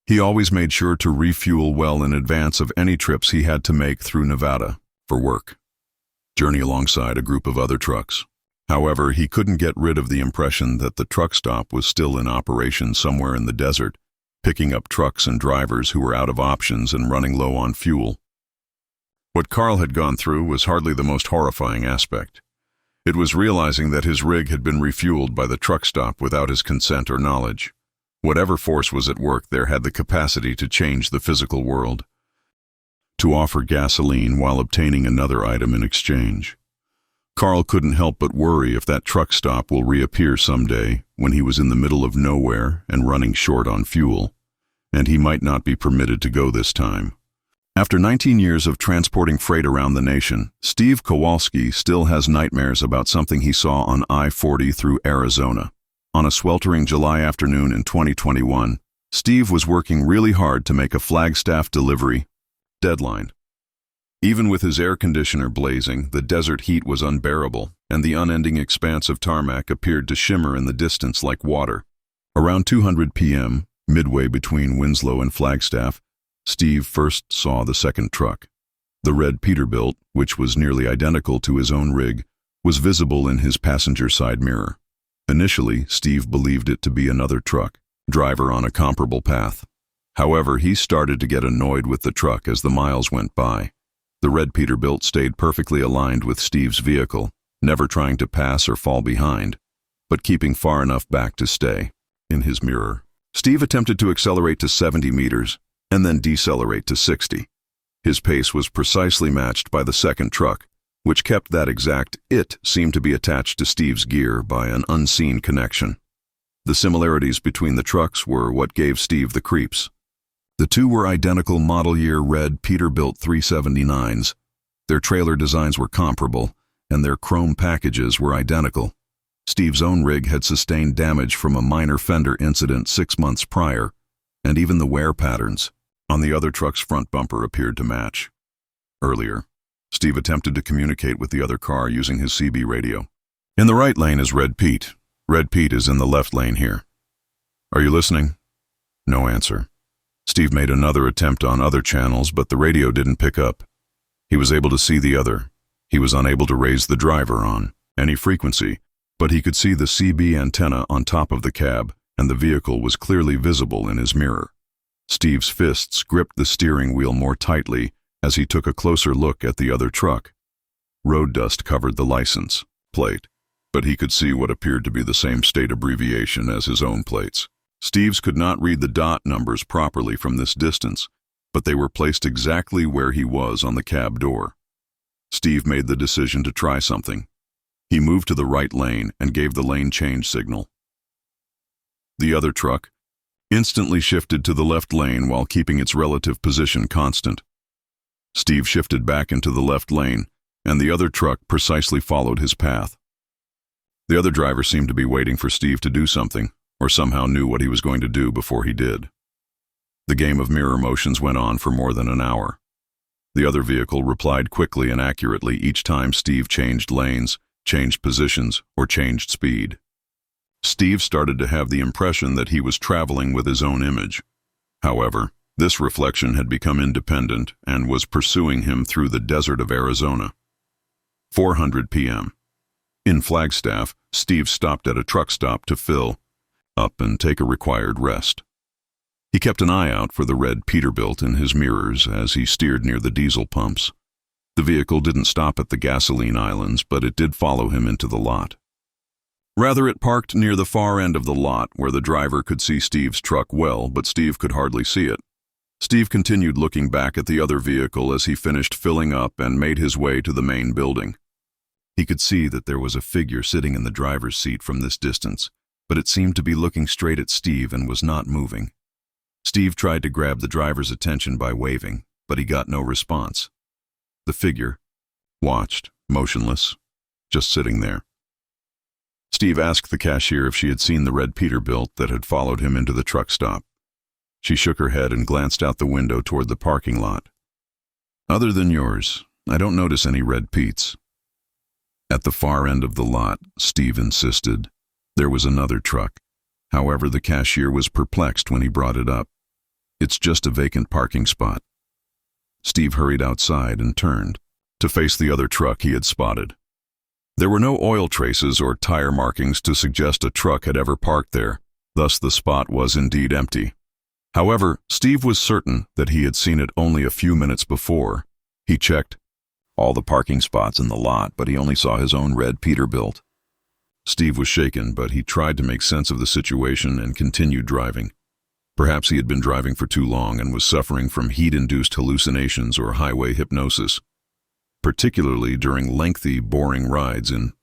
He always made sure to refuel well in advance of any trips he had to make through Nevada for work, journey alongside a group of other trucks. However, he couldn't get rid of the impression that the truck stop was still in operation somewhere in the desert, picking up trucks and drivers who were out of options and running low on fuel. What Carl had gone through was hardly the most horrifying aspect. It was realizing that his rig had been refueled by the truck stop without his consent or knowledge. Whatever force was at work there had the capacity to change the physical world, to offer gasoline while obtaining another item in exchange. Carl couldn't help but worry if that truck stop will reappear someday when he was in the middle of nowhere and running short on fuel, and he might not be permitted to go this time. After 19 years of transporting freight around the nation, Steve Kowalski still has nightmares about something he saw on I-40 through Arizona. On a sweltering July afternoon in 2021, Steve was working really hard to make a Flagstaff delivery deadline. Even with his air conditioner blazing, the desert heat was unbearable, and the unending expanse of tarmac appeared to shimmer in the distance like water. Around 2:00 p.m., midway between Winslow and Flagstaff, Steve first saw the second truck. The red Peterbilt, which was nearly identical to his own rig, was visible in his passenger side mirror. Initially, Steve believed it to be another truck, driver on a comparable path. However, he started to get annoyed with the truck as the miles went by. The red Peterbilt stayed perfectly aligned with Steve's vehicle, never trying to pass or fall behind, but keeping far enough back to stay. In his mirror, Steve attempted to accelerate to 70 meters, and then decelerate to 60. His pace was precisely matched by the second truck, which kept that exact "it" seemed to be attached to Steve's gear by an unseen connection. The similarities between the trucks were what gave Steve the creeps. The two were identical model year red Peterbilt 379s. Their trailer designs were comparable, and their chrome packages were identical. Steve's own rig had sustained damage from a minor fender incident 6 months prior, and even the wear patterns on the other truck's front bumper appeared to match. Earlier, Steve attempted to communicate with the other car using his CB radio. In the right lane is Red Pete, Red Pete is in the left lane here. Are you listening? No answer. Steve made another attempt on other channels, but the radio didn't pick up. He was able to see the other. He was unable to raise the driver on any frequency, but he could see the CB antenna on top of the cab, and the vehicle was clearly visible in his mirror. Steve's fists gripped the steering wheel more tightly as he took a closer look at the other truck. Road dust covered the license plate, but he could see what appeared to be the same state abbreviation as his own plates. Steve's could not read the dot numbers properly from this distance, but they were placed exactly where he was on the cab door. Steve made the decision to try something. He moved to the right lane and gave the lane change signal. The other truck instantly shifted to the left lane while keeping its relative position constant. Steve shifted back into the left lane, and the other truck precisely followed his path. The other driver seemed to be waiting for Steve to do something, or somehow knew what he was going to do before he did. The game of mirror motions went on for more than an hour. The other vehicle replied quickly and accurately each time Steve changed lanes, changed positions, or changed speed. Steve started to have the impression that he was traveling with his own image. However, this reflection had become independent and was pursuing him through the desert of Arizona. 4:00 p.m. In Flagstaff, Steve stopped at a truck stop to fill up and take a required rest. He kept an eye out for the red Peterbilt in his mirrors as he steered near the diesel pumps. The vehicle didn't stop at the gasoline islands, but it did follow him into the lot. Rather, it parked near the far end of the lot where the driver could see Steve's truck well, but Steve could hardly see it. Steve continued looking back at the other vehicle as he finished filling up and made his way to the main building. He could see that there was a figure sitting in the driver's seat from this distance, but it seemed to be looking straight at Steve and was not moving. Steve tried to grab the driver's attention by waving, but he got no response. The figure watched, motionless, just sitting there. Steve asked the cashier if she had seen the red Peterbilt that had followed him into the truck stop. She shook her head and glanced out the window toward the parking lot. Other than yours, I don't notice any red Petes. At the far end of the lot, Steve insisted, there was another truck. However, the cashier was perplexed when he brought it up. It's just a vacant parking spot. Steve hurried outside and turned to face the other truck he had spotted. There were no oil traces or tire markings to suggest a truck had ever parked there, thus the spot was indeed empty. However, Steve was certain that he had seen it only a few minutes before. He checked all the parking spots in the lot, but he only saw his own red Peterbilt. Steve was shaken, but he tried to make sense of the situation and continued driving. Perhaps he had been driving for too long and was suffering from heat-induced hallucinations or highway hypnosis, particularly during lengthy, boring rides in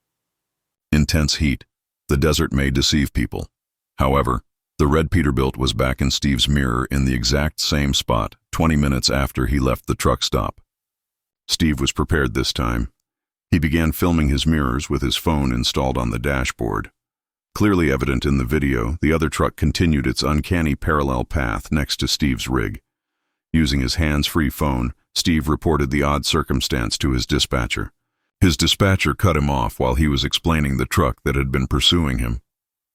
intense heat. The desert may deceive people. However, the red Peterbilt was back in Steve's mirror in the exact same spot 20 minutes after he left the truck stop. Steve was prepared this time. He began filming his mirrors with his phone installed on the dashboard. Clearly evident in the video, the other truck continued its uncanny parallel path next to Steve's rig. Using his hands-free phone, Steve reported the odd circumstance to his dispatcher. His dispatcher cut him off while he was explaining the truck that had been pursuing him.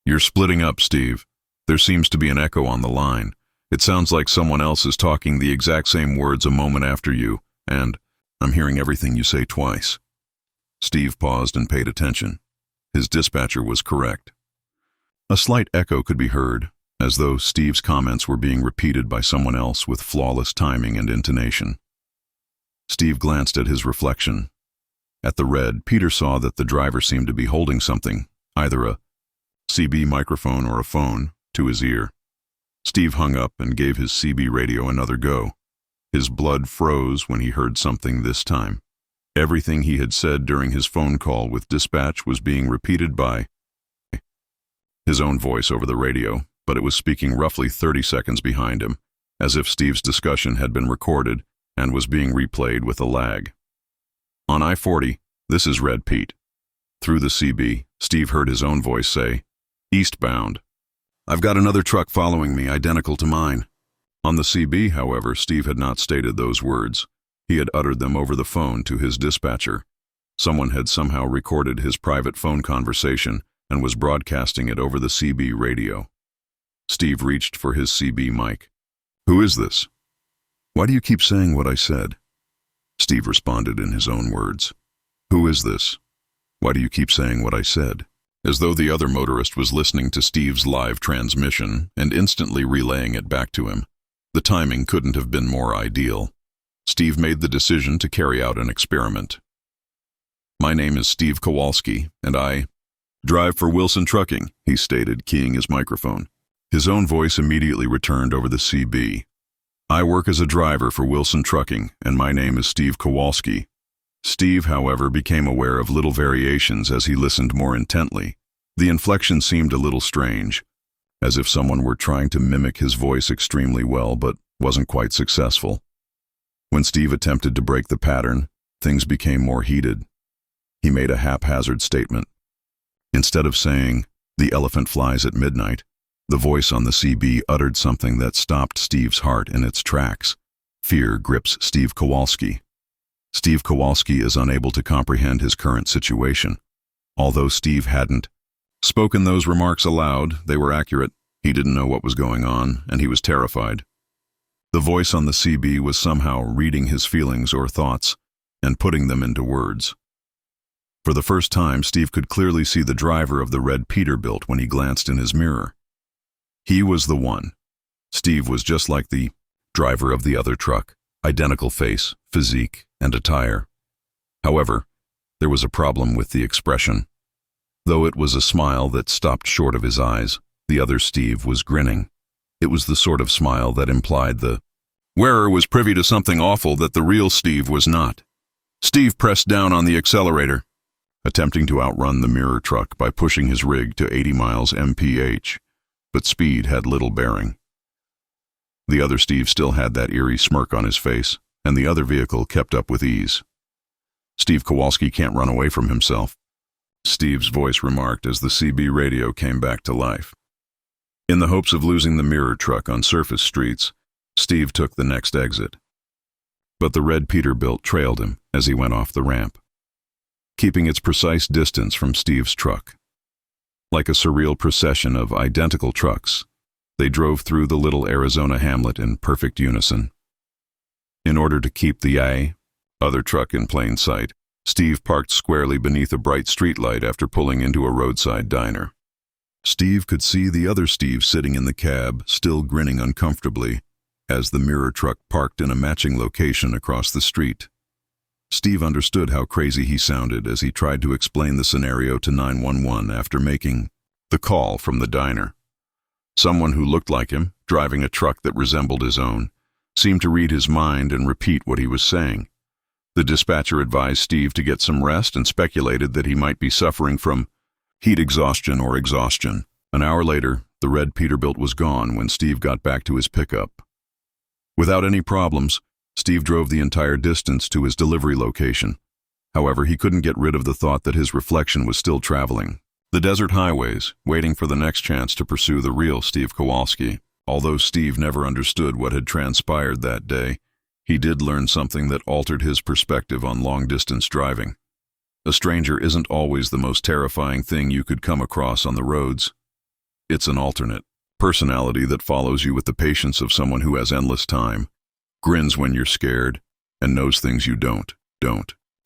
You're splitting up, Steve. There seems to be an echo on the line. It sounds like someone else is talking the exact same words a moment after you, and I'm hearing everything you say twice. Steve paused and paid attention. His dispatcher was correct. A slight echo could be heard, as though Steve's comments were being repeated by someone else with flawless timing and intonation. Steve glanced at his reflection. At the red, Peter saw that the driver seemed to be holding something, either a CB microphone or a phone, to his ear. Steve hung up and gave his CB radio another go. His blood froze when he heard something this time. Everything he had said during his phone call with dispatch was being repeated by his own voice over the radio, but it was speaking roughly 30 seconds behind him, as if Steve's discussion had been recorded and was being replayed with a lag. On I-40, this is Red Pete. Through the CB, Steve heard his own voice say, eastbound. I've got another truck following me, identical to mine. On the CB, however, Steve had not stated those words. He had uttered them over the phone to his dispatcher. Someone had somehow recorded his private phone conversation and was broadcasting it over the CB radio. Steve reached for his CB mic. "Who is this? Why do you keep saying what I said?" Steve responded in his own words. "Who is this? Why do you keep saying what I said?" As though the other motorist was listening to Steve's live transmission and instantly relaying it back to him. The timing couldn't have been more ideal. Steve made the decision to carry out an experiment. "My name is Steve Kowalski, and I drive for Wilson Trucking," he stated, keying his microphone. His own voice immediately returned over the CB. "I work as a driver for Wilson Trucking, and my name is Steve Kowalski." Steve, however, became aware of little variations as he listened more intently. The inflection seemed a little strange, as if someone were trying to mimic his voice extremely well but wasn't quite successful. When Steve attempted to break the pattern, things became more heated. He made a haphazard statement. Instead of saying, "The elephant flies at midnight," the voice on the CB uttered something that stopped Steve's heart in its tracks. Fear grips Steve Kowalski. Steve Kowalski is unable to comprehend his current situation. Although Steve hadn't spoken those remarks aloud, they were accurate. He didn't know what was going on, and he was terrified. The voice on the CB was somehow reading his feelings or thoughts and putting them into words. For the first time, Steve could clearly see the driver of the red Peterbilt when he glanced in his mirror. He was the one. Steve was just like the driver of the other truck. Identical face, physique, and attire. However, there was a problem with the expression. Though it was a smile that stopped short of his eyes, the other Steve was grinning. It was the sort of smile that implied the wearer was privy to something awful that the real Steve was not. Steve pressed down on the accelerator, attempting to outrun the mirror truck by pushing his rig to 80 miles mph, but speed had little bearing. The other Steve still had that eerie smirk on his face, and the other vehicle kept up with ease. "Steve Kowalski can't run away from himself," Steve's voice remarked as the CB radio came back to life. In the hopes of losing the mirror truck on surface streets, Steve took the next exit. But the red Peterbilt trailed him as he went off the ramp, keeping its precise distance from Steve's truck. Like a surreal procession of identical trucks, they drove through the little Arizona hamlet in perfect unison. In order to keep the other truck in plain sight, Steve parked squarely beneath a bright streetlight after pulling into a roadside diner. Steve could see the other Steve sitting in the cab, still grinning uncomfortably, as the mirror truck parked in a matching location across the street. Steve understood how crazy he sounded as he tried to explain the scenario to 911 after making the call from the diner. Someone who looked like him, driving a truck that resembled his own, seemed to read his mind and repeat what he was saying. The dispatcher advised Steve to get some rest and speculated that he might be suffering from heat exhaustion or exhaustion. An hour later, the red Peterbilt was gone when Steve got back to his pickup. Without any problems, Steve drove the entire distance to his delivery location. However, he couldn't get rid of the thought that his reflection was still traveling the desert highways, waiting for the next chance to pursue the real Steve Kowalski. Although Steve never understood what had transpired that day, he did learn something that altered his perspective on long-distance driving. A stranger isn't always the most terrifying thing you could come across on the roads. It's an alternate personality that follows you with the patience of someone who has endless time, grins when you're scared, and knows things you don't.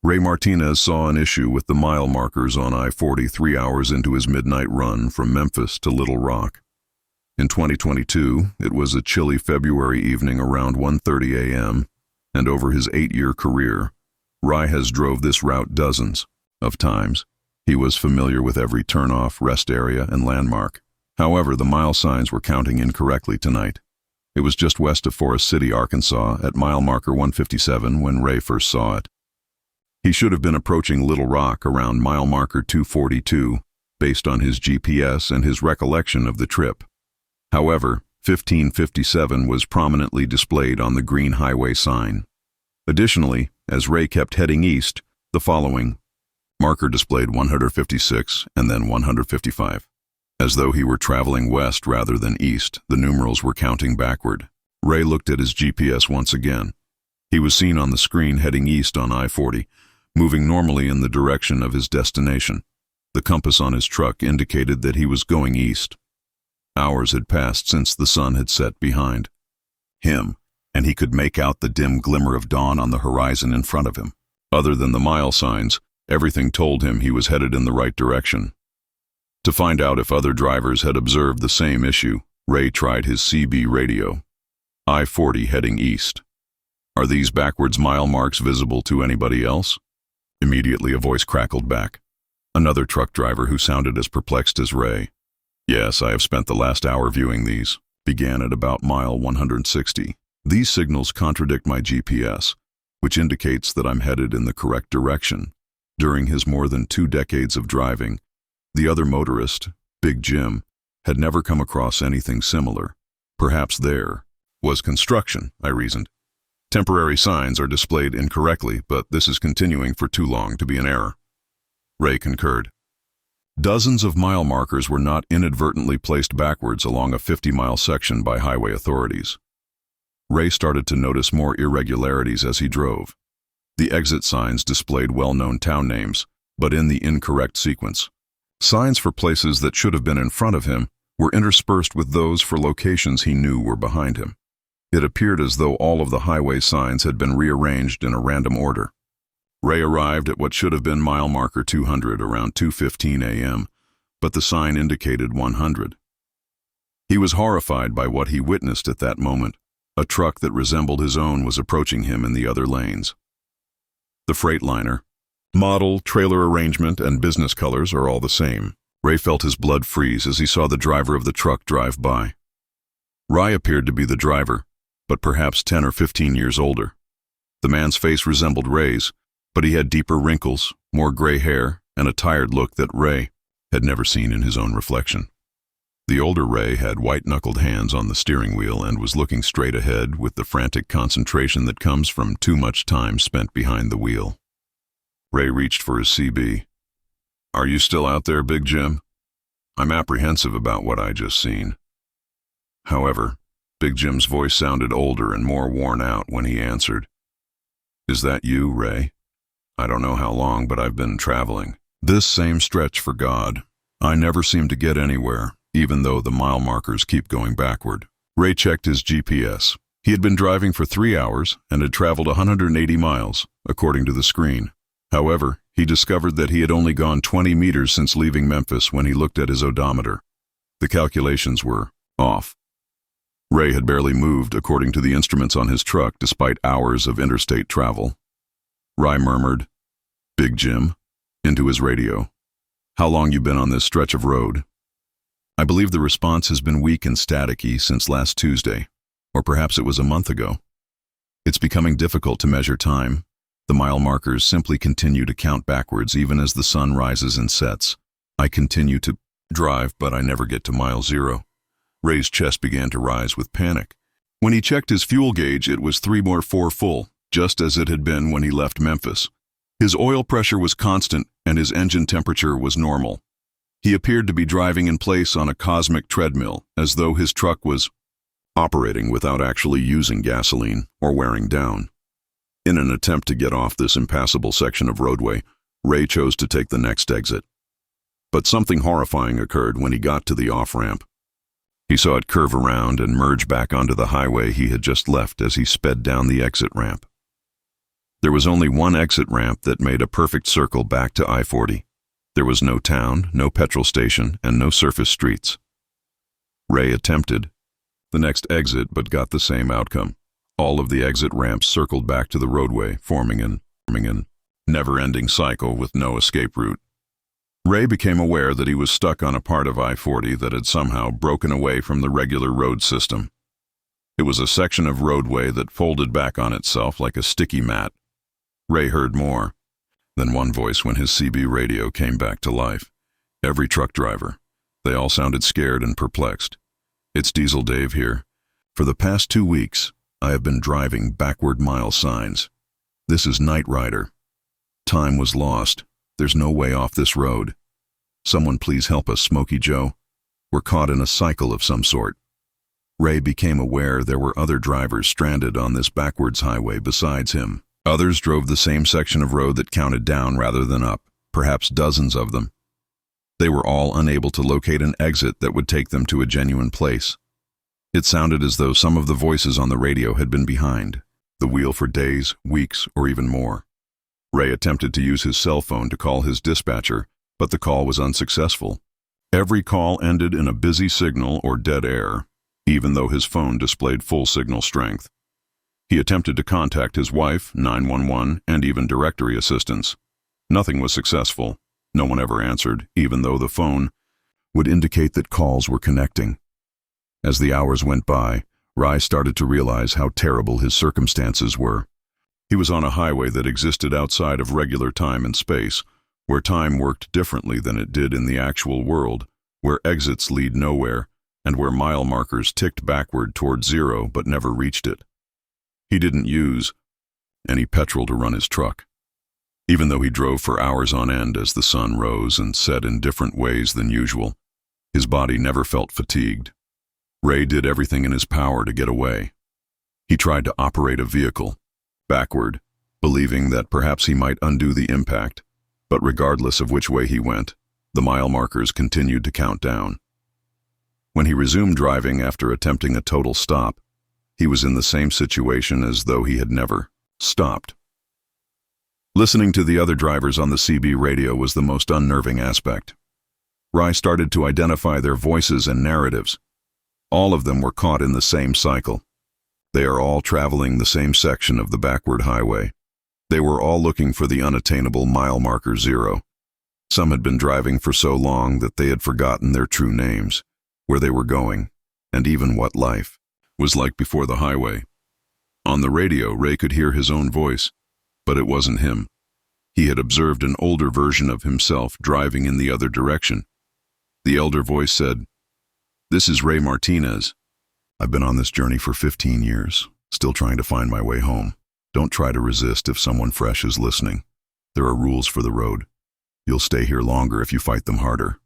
Ray Martinez saw an issue with the mile markers on I-40 3 hours into his midnight run from Memphis to Little Rock. In 2022, it was a chilly February evening around 1:30 a.m., and over his 8-year career, Ray has drove this route dozens of times. He was familiar with every turnoff, rest area, and landmark. However, the mile signs were counting incorrectly tonight. It was just west of Forest City, Arkansas, at mile marker 157 when Ray first saw it. He should have been approaching Little Rock around mile marker 242, based on his GPS and his recollection of the trip. However, 1557 was prominently displayed on the green highway sign. Additionally, as Ray kept heading east, the following marker displayed 156 and then 155. As though he were traveling west rather than east, the numerals were counting backward. Ray looked at his GPS once again. He was seen on the screen heading east on I-40, moving normally in the direction of his destination. The compass on his truck indicated that he was going east. Hours had passed since the sun had set behind him, and he could make out the dim glimmer of dawn on the horizon in front of him. Other than the mile signs, everything told him he was headed in the right direction. To find out if other drivers had observed the same issue, Ray tried his CB radio. I-40 heading east. Are these backwards mile marks visible to anybody else? Immediately a voice crackled back. Another truck driver who sounded as perplexed as Ray. Yes, I have spent the last hour viewing these. Began at about mile 160. These signals contradict my GPS, which indicates that I'm headed in the correct direction. During his more than 2 decades of driving, the other motorist, Big Jim, had never come across anything similar. Perhaps there was construction, I reasoned. Temporary signs are displayed incorrectly, but this is continuing for too long to be an error. Ray concurred. Dozens of mile markers were not inadvertently placed backwards along a 50-mile section by highway authorities. Ray started to notice more irregularities as he drove. The exit signs displayed well-known town names, but in the incorrect sequence. Signs for places that should have been in front of him were interspersed with those for locations he knew were behind him. It appeared as though all of the highway signs had been rearranged in a random order. Ray arrived at what should have been mile marker 200 around 2:15 a.m., but the sign indicated 100. He was horrified by what he witnessed at that moment. A truck that resembled his own was approaching him in the other lanes. The Freightliner. Model, trailer arrangement, and business colors are all the same. Ray felt his blood freeze as he saw the driver of the truck drive by. Ray appeared to be the driver, but perhaps 10 or 15 years older. The man's face resembled Ray's, but he had deeper wrinkles, more gray hair, and a tired look that Ray had never seen in his own reflection. The older Ray had white-knuckled hands on the steering wheel and was looking straight ahead with the frantic concentration that comes from too much time spent behind the wheel. Ray reached for his CB. Are you still out there, Big Jim? I'm apprehensive about what I just seen. However, Big Jim's voice sounded older and more worn out when he answered. Is that you, Ray? I don't know how long, but I've been traveling. This same stretch for God. I never seem to get anywhere, even though the mile markers keep going backward. Ray checked his GPS. He had been driving for 3 hours and had traveled 180 miles, according to the screen. However, he discovered that he had only gone 20 meters since leaving Memphis when he looked at his odometer. The calculations were off. Ray had barely moved according to the instruments on his truck despite hours of interstate travel. Ray murmured, Big Jim, into his radio. How long you been on this stretch of road? I believe the response has been weak and staticky since last Tuesday, or perhaps it was a month ago. It's becoming difficult to measure time. The mile markers simply continue to count backwards even as the sun rises and sets. I continue to drive, but I never get to mile 0. Ray's chest began to rise with panic. When he checked his fuel gauge, it was 3.4 full, just as it had been when he left Memphis. His oil pressure was constant and his engine temperature was normal. He appeared to be driving in place on a cosmic treadmill, as though his truck was operating without actually using gasoline or wearing down. In an attempt to get off this impassable section of roadway, Ray chose to take the next exit. But something horrifying occurred when he got to the off-ramp. He saw it curve around and merge back onto the highway he had just left as he sped down the exit ramp. There was only one exit ramp that made a perfect circle back to I-40. There was no town, no petrol station, and no surface streets. Ray attempted the next exit but got the same outcome. All of the exit ramps circled back to the roadway, forming an never-ending cycle with no escape route. Ray became aware that he was stuck on a part of I-40 that had somehow broken away from the regular road system. It was a section of roadway that folded back on itself like a sticky mat. Ray heard more than one voice when his CB radio came back to life. Every truck driver. They all sounded scared and perplexed. It's Diesel Dave here. For the past 2 weeks, I have been driving backward mile signs. This is Night Rider. Time was lost. There's no way off this road. Someone please help us, Smokey Joe. We're caught in a cycle of some sort. Ray became aware there were other drivers stranded on this backwards highway besides him. Others drove the same section of road that counted down rather than up, perhaps dozens of them. They were all unable to locate an exit that would take them to a genuine place. It sounded as though some of the voices on the radio had been behind the wheel for days, weeks, or even more. Ray attempted to use his cell phone to call his dispatcher, but the call was unsuccessful. Every call ended in a busy signal or dead air, even though his phone displayed full signal strength. He attempted to contact his wife, 911, and even directory assistance. Nothing was successful. No one ever answered, even though the phone would indicate that calls were connecting. As the hours went by, Rai started to realize how terrible his circumstances were. He was on a highway that existed outside of regular time and space, where time worked differently than it did in the actual world, where exits lead nowhere, and where mile markers ticked backward toward zero but never reached it. He didn't use any petrol to run his truck. Even though he drove for hours on end as the sun rose and set in different ways than usual, his body never felt fatigued. Ray did everything in his power to get away. He tried to operate a vehicle, backward, believing that perhaps he might undo the impact, but regardless of which way he went, the mile markers continued to count down. When he resumed driving after attempting a total stop, he was in the same situation as though he had never stopped. Listening to the other drivers on the CB radio was the most unnerving aspect. Rai started to identify their voices and narratives. All of them were caught in the same cycle. They are all traveling the same section of the backward highway. They were all looking for the unattainable mile marker zero. Some had been driving for so long that they had forgotten their true names, where they were going, and even what life was like before the highway. On the radio, Ray could hear his own voice, but it wasn't him. He had observed an older version of himself driving in the other direction. The elder voice said, "This is Ray Martinez. I've been on this journey for 15 years, still trying to find my way home. Don't try to resist if someone fresh is listening. There are rules for the road. You'll stay here longer if you fight them harder."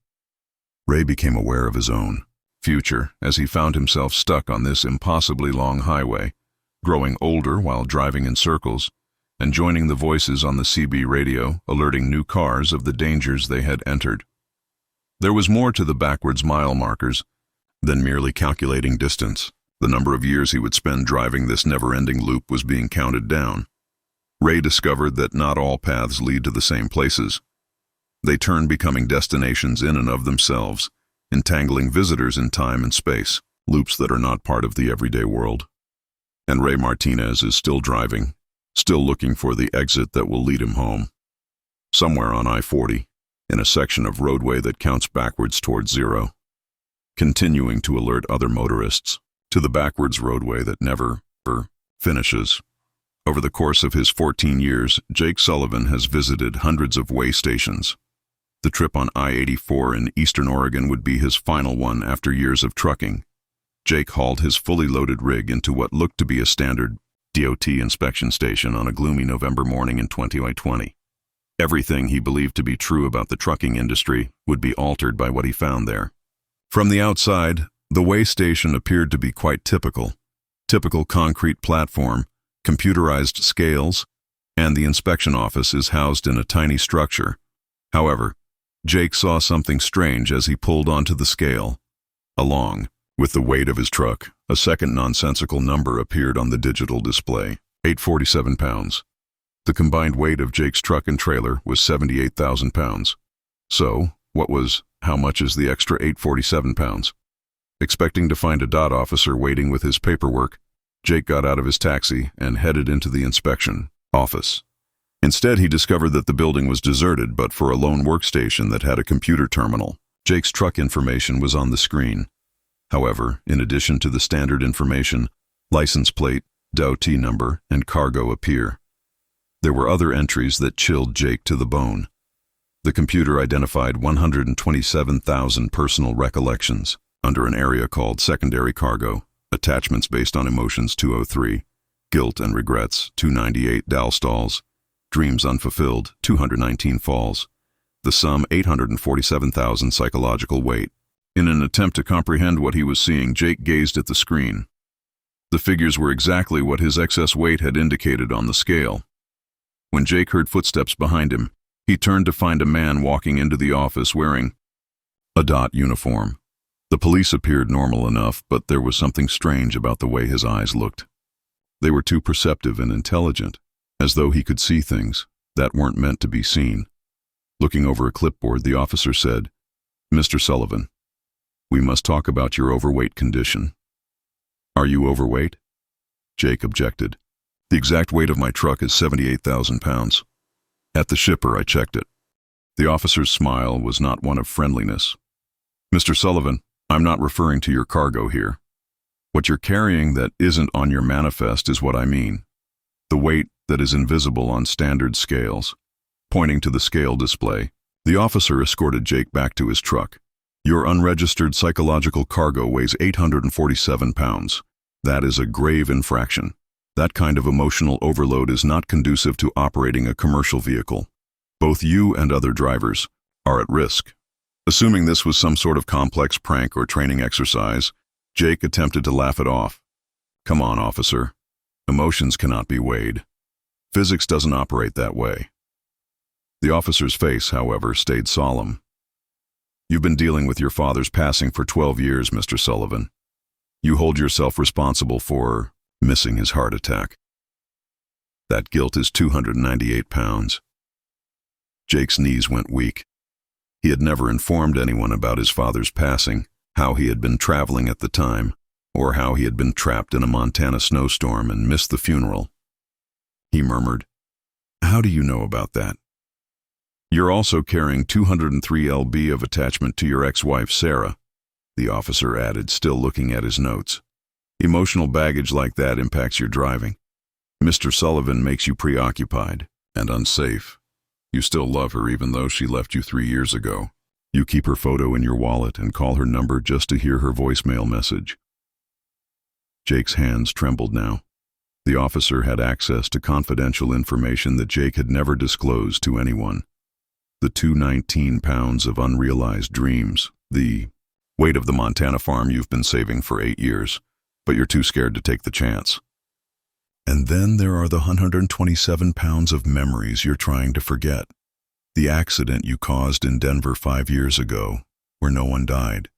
Ray became aware of his own future as he found himself stuck on this impossibly long highway, growing older while driving in circles, and joining the voices on the CB radio, alerting new cars of the dangers they had entered. There was more to the backwards mile markers than merely calculating distance. The number of years he would spend driving this never-ending loop was being counted down. Ray discovered that not all paths lead to the same places. They turn becoming destinations in and of themselves, entangling visitors in time and space, loops that are not part of the everyday world. And Ray Martinez is still driving, still looking for the exit that will lead him home. Somewhere on I-40, in a section of roadway that counts backwards towards zero, continuing to alert other motorists to the backwards roadway that never finishes. Over the course of his 14 years, Jake Sullivan has visited hundreds of way stations. The trip on I-84 in eastern Oregon would be his final one after years of trucking. Jake hauled his fully loaded rig into what looked to be a standard DOT inspection station on a gloomy November morning in 2020. Everything he believed to be true about the trucking industry would be altered by what he found there. From the outside, the way station appeared to be quite typical. Typical concrete platform, computerized scales, and the inspection office is housed in a tiny structure. However, Jake saw something strange as he pulled onto the scale. Along with the weight of his truck, a second nonsensical number appeared on the digital display, 847 pounds. The combined weight of Jake's truck and trailer was 78,000 pounds. So, how much is the extra 847 pounds? Expecting to find a DOT officer waiting with his paperwork, Jake got out of his taxi and headed into the inspection office. Instead, he discovered that the building was deserted but for a lone workstation that had a computer terminal. Jake's truck information was on the screen. However, in addition to the standard information, license plate, DOT number, and cargo appear. There were other entries that chilled Jake to the bone. The computer identified 127,000 personal recollections under an area called secondary cargo, attachments based on emotions 203, guilt and regrets 298 dowel stalls, dreams unfulfilled 219 falls, the sum 847,000 psychological weight. In an attempt to comprehend what he was seeing, Jake gazed at the screen. The figures were exactly what his excess weight had indicated on the scale. When Jake heard footsteps behind him, he turned to find a man walking into the office wearing a dot uniform. The police appeared normal enough, but there was something strange about the way his eyes looked. They were too perceptive and intelligent, as though he could see things that weren't meant to be seen. Looking over a clipboard, the officer said, "Mr. Sullivan, we must talk about your overweight condition." "Are you overweight?" Jake objected. "The exact weight of my truck is 78,000 pounds. At the shipper, I checked it." The officer's smile was not one of friendliness. "Mr. Sullivan, I'm not referring to your cargo here. What you're carrying that isn't on your manifest is what I mean. The weight that is invisible on standard scales." Pointing to the scale display, the officer escorted Jake back to his truck. "Your unregistered psychological cargo weighs 847 pounds. That is a grave infraction. That kind of emotional overload is not conducive to operating a commercial vehicle. Both you and other drivers are at risk." Assuming this was some sort of complex prank or training exercise, Jake attempted to laugh it off. "Come on, officer. Emotions cannot be weighed. Physics doesn't operate that way." The officer's face, however, stayed solemn. "You've been dealing with your father's passing for 12 years, Mr. Sullivan. You hold yourself responsible for missing his heart attack. That guilt is 298 pounds. Jake's knees went weak. He had never informed anyone about his father's passing, how he had been traveling at the time, or how he had been trapped in a Montana snowstorm and missed the funeral. He murmured, "How do you know about that?" "You're also carrying 203 lb of attachment to your ex-wife, Sarah," the officer added, still looking at his notes. "Emotional baggage like that impacts your driving. Mr. Sullivan makes you preoccupied and unsafe. You still love her even though she left you 3 years ago. You keep her photo in your wallet and call her number just to hear her voicemail message." Jake's hands trembled now. The officer had access to confidential information that Jake had never disclosed to anyone. The 219 pounds of unrealized dreams, the weight of the Montana farm you've been saving for 8 years, but you're too scared to take the chance. And then there are the 127 pounds of memories you're trying to forget. The accident you caused in Denver 5 years ago, where no one died.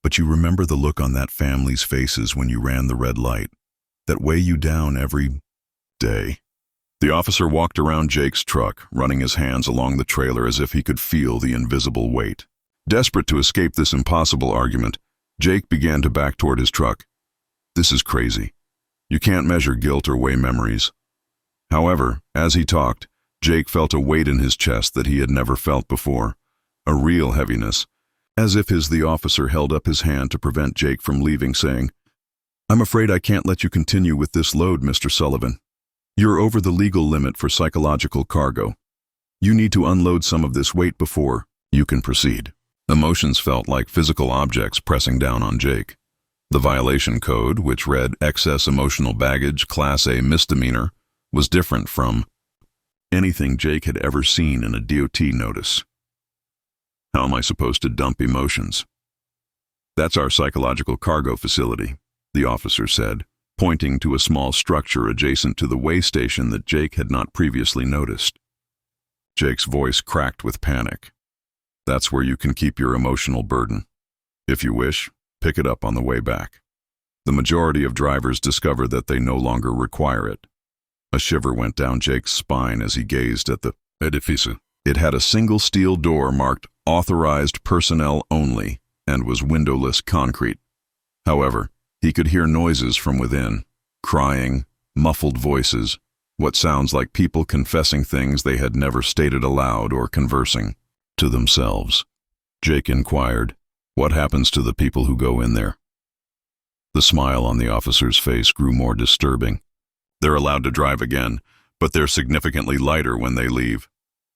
But you remember the look on that family's faces when you ran the red light, that weigh you down every day. The officer walked around Jake's truck, running his hands along the trailer as if he could feel the invisible weight. Desperate to escape this impossible argument, Jake began to back toward his truck. "This is crazy. You can't measure guilt or weigh memories." However, as he talked, Jake felt a weight in his chest that he had never felt before, a real heaviness, as if the officer held up his hand to prevent Jake from leaving, saying, "I'm afraid I can't let you continue with this load, Mr. Sullivan. You're over the legal limit for psychological cargo. You need to unload some of this weight before you can proceed." Emotions felt like physical objects pressing down on Jake. The violation code, which read excess emotional baggage, Class A misdemeanor, was different from anything Jake had ever seen in a DOT notice. "How am I supposed to dump emotions?" "That's our psychological cargo facility," the officer said, pointing to a small structure adjacent to the weigh station that Jake had not previously noticed. Jake's voice cracked with panic. "That's where you can keep your emotional burden. If you wish, pick it up on the way back." The majority of drivers discover that they no longer require it. A shiver went down Jake's spine as he gazed at the edifice. It had a single steel door marked "Authorized Personnel Only" and was windowless concrete. However, he could hear noises from within, crying, muffled voices, what sounds like people confessing things they had never stated aloud or conversing to themselves. Jake inquired, "What happens to the people who go in there?" The smile on the officer's face grew more disturbing. "They're allowed to drive again, but they're significantly lighter when they leave.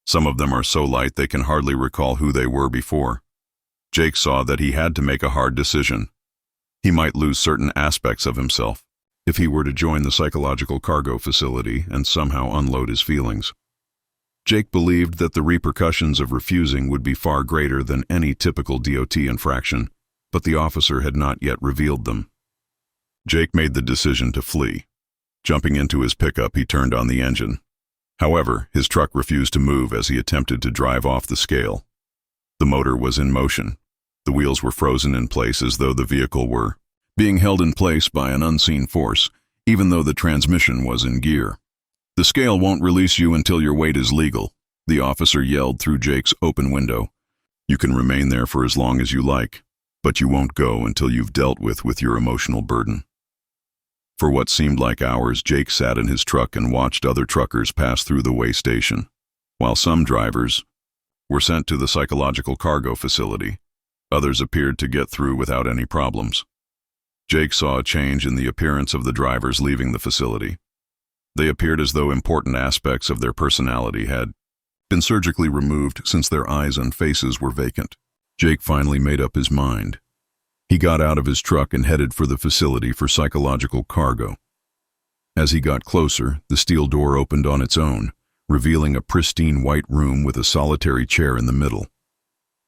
Some of them are so light they can hardly recall who they were before." Jake saw that he had to make a hard decision. He might lose certain aspects of himself if he were to join the psychological cargo facility and somehow unload his feelings. Jake believed that the repercussions of refusing would be far greater than any typical DOT infraction, but the officer had not yet revealed them. Jake made the decision to flee. Jumping into his pickup, he turned on the engine. However, his truck refused to move as he attempted to drive off the scale. The motor was in motion, The wheels were frozen in place as though the vehicle were being held in place by an unseen force, even though the transmission was in gear. "The scale won't release you until your weight is legal," the officer yelled through Jake's open window. "You can remain there for as long as you like, but you won't go until you've dealt with your emotional burden." For what seemed like hours, Jake sat in his truck and watched other truckers pass through the weigh station. While some drivers were sent to the psychological cargo facility, others appeared to get through without any problems. Jake saw a change in the appearance of the drivers leaving the facility. They appeared as though important aspects of their personality had been surgically removed since their eyes and faces were vacant. Jake finally made up his mind. He got out of his truck and headed for the facility for psychological cargo. As he got closer, the steel door opened on its own, revealing a pristine white room with a solitary chair in the middle.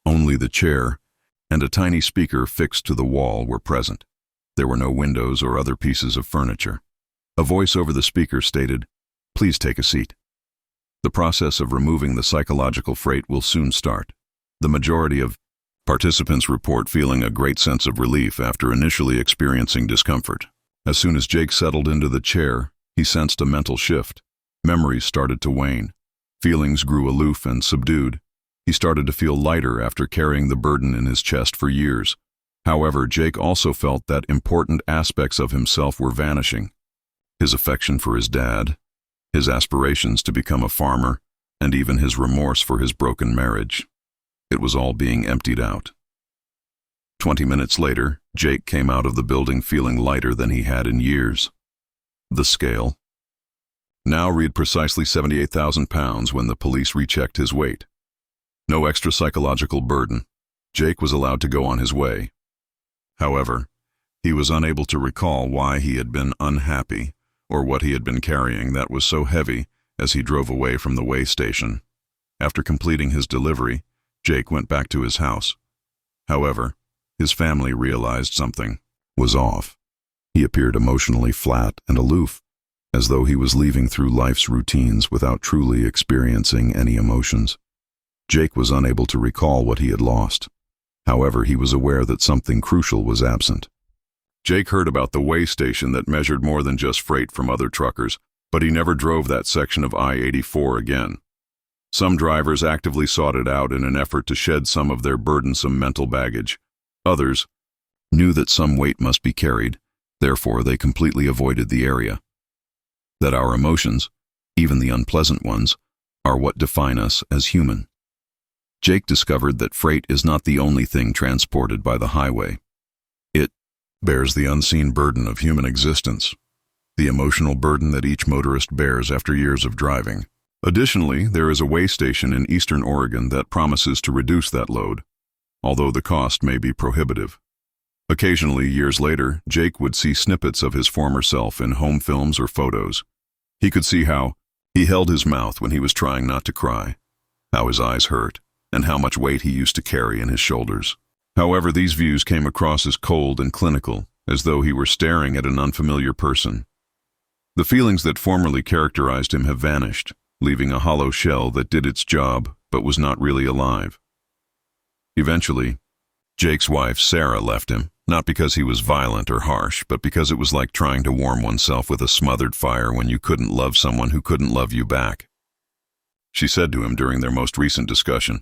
Only the chair and a tiny speaker fixed to the wall were present. There were no windows or other pieces of furniture. A voice over the speaker stated, "Please take a seat. The process of removing the psychological freight will soon start." The majority of participants report feeling a great sense of relief after initially experiencing discomfort. As soon as Jake settled into the chair, he sensed a mental shift. Memories started to wane. Feelings grew aloof and subdued. He started to feel lighter after carrying the burden in his chest for years. However, Jake also felt that important aspects of himself were vanishing. His affection for his dad, his aspirations to become a farmer, and even his remorse for his broken marriage. It was all being emptied out. 20 minutes later, Jake came out of the building feeling lighter than he had in years. The scale now read precisely 78,000 pounds when the police rechecked his weight. No extra psychological burden. Jake was allowed to go on his way. However, he was unable to recall why he had been unhappy or what he had been carrying that was so heavy as he drove away from the weigh station. After completing his delivery, Jake went back to his house. However, his family realized something was off. He appeared emotionally flat and aloof, as though he was leaving through life's routines without truly experiencing any emotions. Jake was unable to recall what he had lost. However, he was aware that something crucial was absent. Jake heard about the weigh station that measured more than just freight from other truckers, but he never drove that section of I-84 again. Some drivers actively sought it out in an effort to shed some of their burdensome mental baggage. Others knew that some weight must be carried, therefore they completely avoided the area. That our emotions, even the unpleasant ones, are what define us as human. Jake discovered that freight is not the only thing transported by the highway. It bears the unseen burden of human existence, the emotional burden that each motorist bears after years of driving. Additionally, there is a weigh station in eastern Oregon that promises to reduce that load, although the cost may be prohibitive. Occasionally, years later, Jake would see snippets of his former self in home films or photos. He could see how he held his mouth when he was trying not to cry, how his eyes hurt, and how much weight he used to carry in his shoulders. However, these views came across as cold and clinical, as though he were staring at an unfamiliar person. The feelings that formerly characterized him have vanished, leaving a hollow shell that did its job but was not really alive. Eventually, Jake's wife, Sarah, left him, not because he was violent or harsh, but because it was like trying to warm oneself with a smothered fire when you couldn't love someone who couldn't love you back. She said to him during their most recent discussion,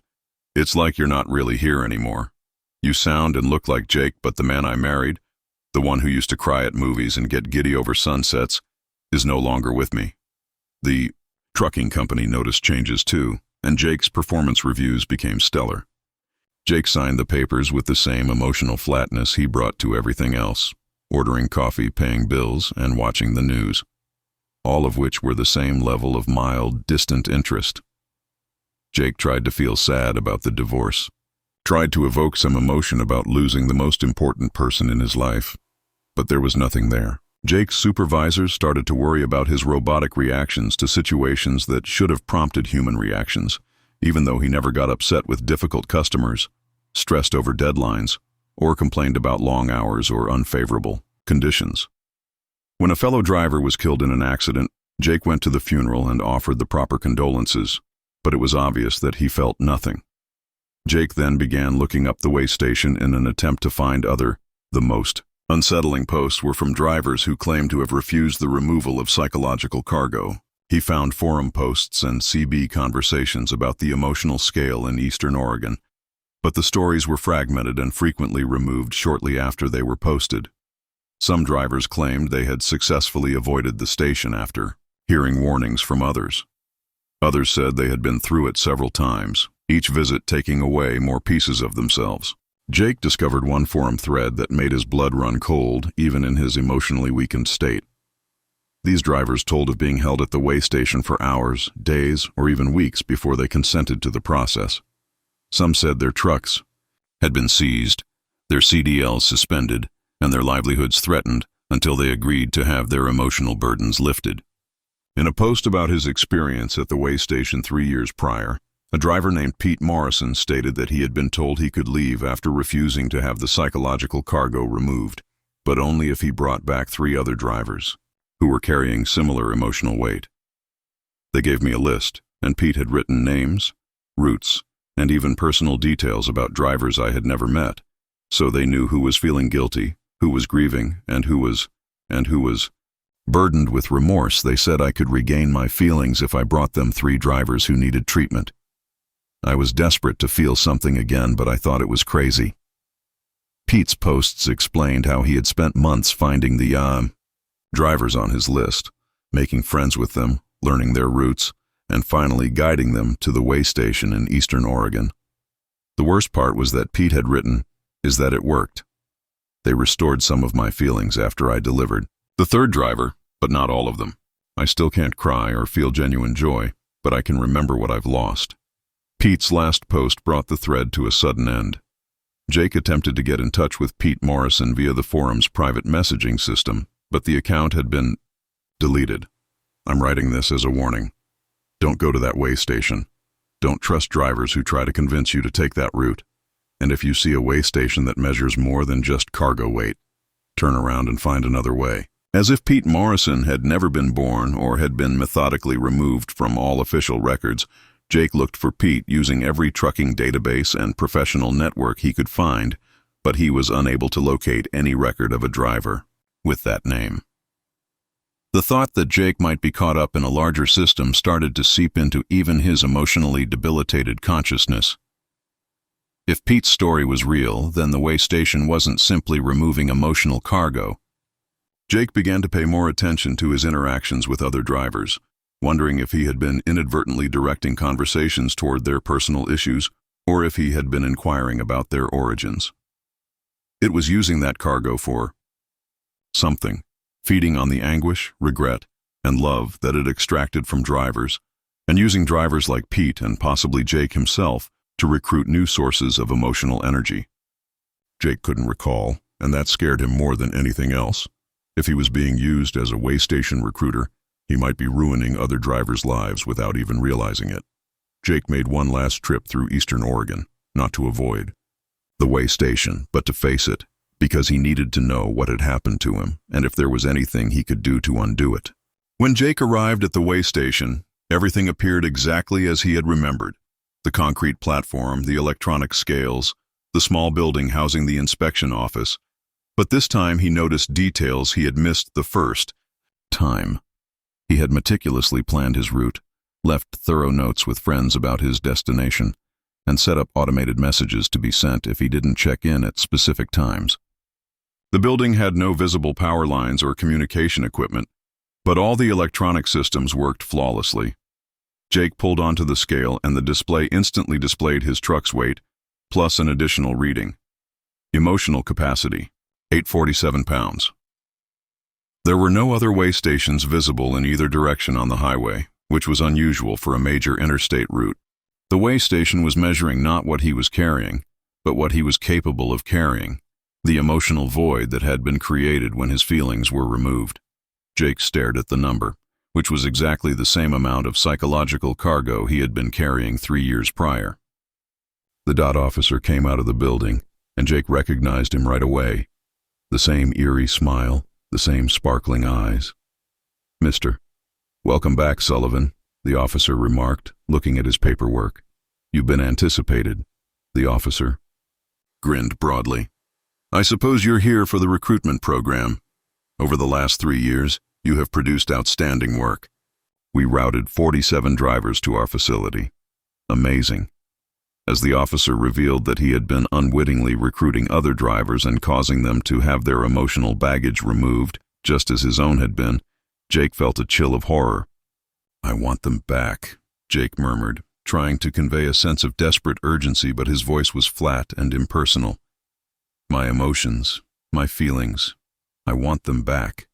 "It's like you're not really here anymore. You sound and look like Jake, but the man I married, the one who used to cry at movies and get giddy over sunsets, is no longer with me." The trucking company noticed changes too, and Jake's performance reviews became stellar. Jake signed the papers with the same emotional flatness he brought to everything else, ordering coffee, paying bills, and watching the news, all of which were the same level of mild, distant interest. Jake tried to feel sad about the divorce, tried to evoke some emotion about losing the most important person in his life, but there was nothing there. Jake's supervisors started to worry about his robotic reactions to situations that should have prompted human reactions, even though he never got upset with difficult customers, stressed over deadlines, or complained about long hours or unfavorable conditions. When a fellow driver was killed in an accident, Jake went to the funeral and offered the proper condolences, but it was obvious that he felt nothing. Jake then began looking up the way station in an attempt to find the most unsettling posts were from drivers who claimed to have refused the removal of psychological cargo. He found forum posts and CB conversations about the emotional scale in Eastern Oregon, but the stories were fragmented and frequently removed shortly after they were posted. Some drivers claimed they had successfully avoided the station after hearing warnings from others. Others said they had been through it several times, each visit taking away more pieces of themselves. Jake discovered one forum thread that made his blood run cold, even in his emotionally weakened state. These drivers told of being held at the way station for hours, days, or even weeks before they consented to the process. Some said their trucks had been seized, their CDLs suspended, and their livelihoods threatened until they agreed to have their emotional burdens lifted. In a post about his experience at the way station 3 years prior, a driver named Pete Morrison stated that he had been told he could leave after refusing to have the psychological cargo removed, but only if he brought back 3 other drivers who were carrying similar emotional weight. They gave me a list, and Pete had written names, routes, and even personal details about drivers I had never met, so they knew who was feeling guilty, who was grieving, and who was burdened with remorse. They said I could regain my feelings if I brought them 3 drivers who needed treatment. I was desperate to feel something again, but I thought it was crazy. Pete's posts explained how he had spent months finding the drivers on his list, making friends with them, learning their routes, and finally guiding them to the way station in Eastern Oregon. The worst part was that Pete had written, "is that it worked." They restored some of my feelings after I delivered the 3rd driver, but not all of them. I still can't cry or feel genuine joy, but I can remember what I've lost. Pete's last post brought the thread to a sudden end. Jake attempted to get in touch with Pete Morrison via the forum's private messaging system, but the account had been deleted. I'm writing this as a warning. Don't go to that way station. Don't trust drivers who try to convince you to take that route. And if you see a way station that measures more than just cargo weight, turn around and find another way. As if Pete Morrison had never been born or had been methodically removed from all official records, Jake looked for Pete using every trucking database and professional network he could find, but he was unable to locate any record of a driver with that name. The thought that Jake might be caught up in a larger system started to seep into even his emotionally debilitated consciousness. If Pete's story was real, then the way station wasn't simply removing emotional cargo. Jake began to pay more attention to his interactions with other drivers, wondering if he had been inadvertently directing conversations toward their personal issues or if he had been inquiring about their origins. It was using that cargo for something, feeding on the anguish, regret, and love that it extracted from drivers, and using drivers like Pete and possibly Jake himself to recruit new sources of emotional energy. Jake couldn't recall, and that scared him more than anything else. If he was being used as a way station recruiter, he might be ruining other drivers' lives without even realizing it. Jake made one last trip through Eastern Oregon, not to avoid the way station, but to face it, because he needed to know what had happened to him and if there was anything he could do to undo it. When Jake arrived at the way station, everything appeared exactly as he had remembered. The concrete platform, the electronic scales, the small building housing the inspection office. But this time he noticed details he had missed the first time. He had meticulously planned his route, left thorough notes with friends about his destination, and set up automated messages to be sent if he didn't check in at specific times. The building had no visible power lines or communication equipment, but all the electronic systems worked flawlessly. Jake pulled onto the scale and the display instantly displayed his truck's weight, plus an additional reading. Emotional capacity, 847 pounds. There were no other way stations visible in either direction on the highway, which was unusual for a major interstate route. The way station was measuring not what he was carrying, but what he was capable of carrying, the emotional void that had been created when his feelings were removed. Jake stared at the number, which was exactly the same amount of psychological cargo he had been carrying 3 years prior. The DOT officer came out of the building, and Jake recognized him right away. The same eerie smile, the same sparkling eyes. "Mr. Welcome back, Sullivan," the officer remarked, looking at his paperwork. "You've been anticipated. The officer grinned broadly. "I suppose you're here for the recruitment program. Over the last 3 years, you have produced outstanding work. We routed 47 drivers to our facility. Amazing." As the officer revealed that he had been unwittingly recruiting other drivers and causing them to have their emotional baggage removed, just as his own had been, Jake felt a chill of horror. "I want them back," Jake murmured, trying to convey a sense of desperate urgency, but his voice was flat and impersonal. "My emotions, my feelings, I want them back."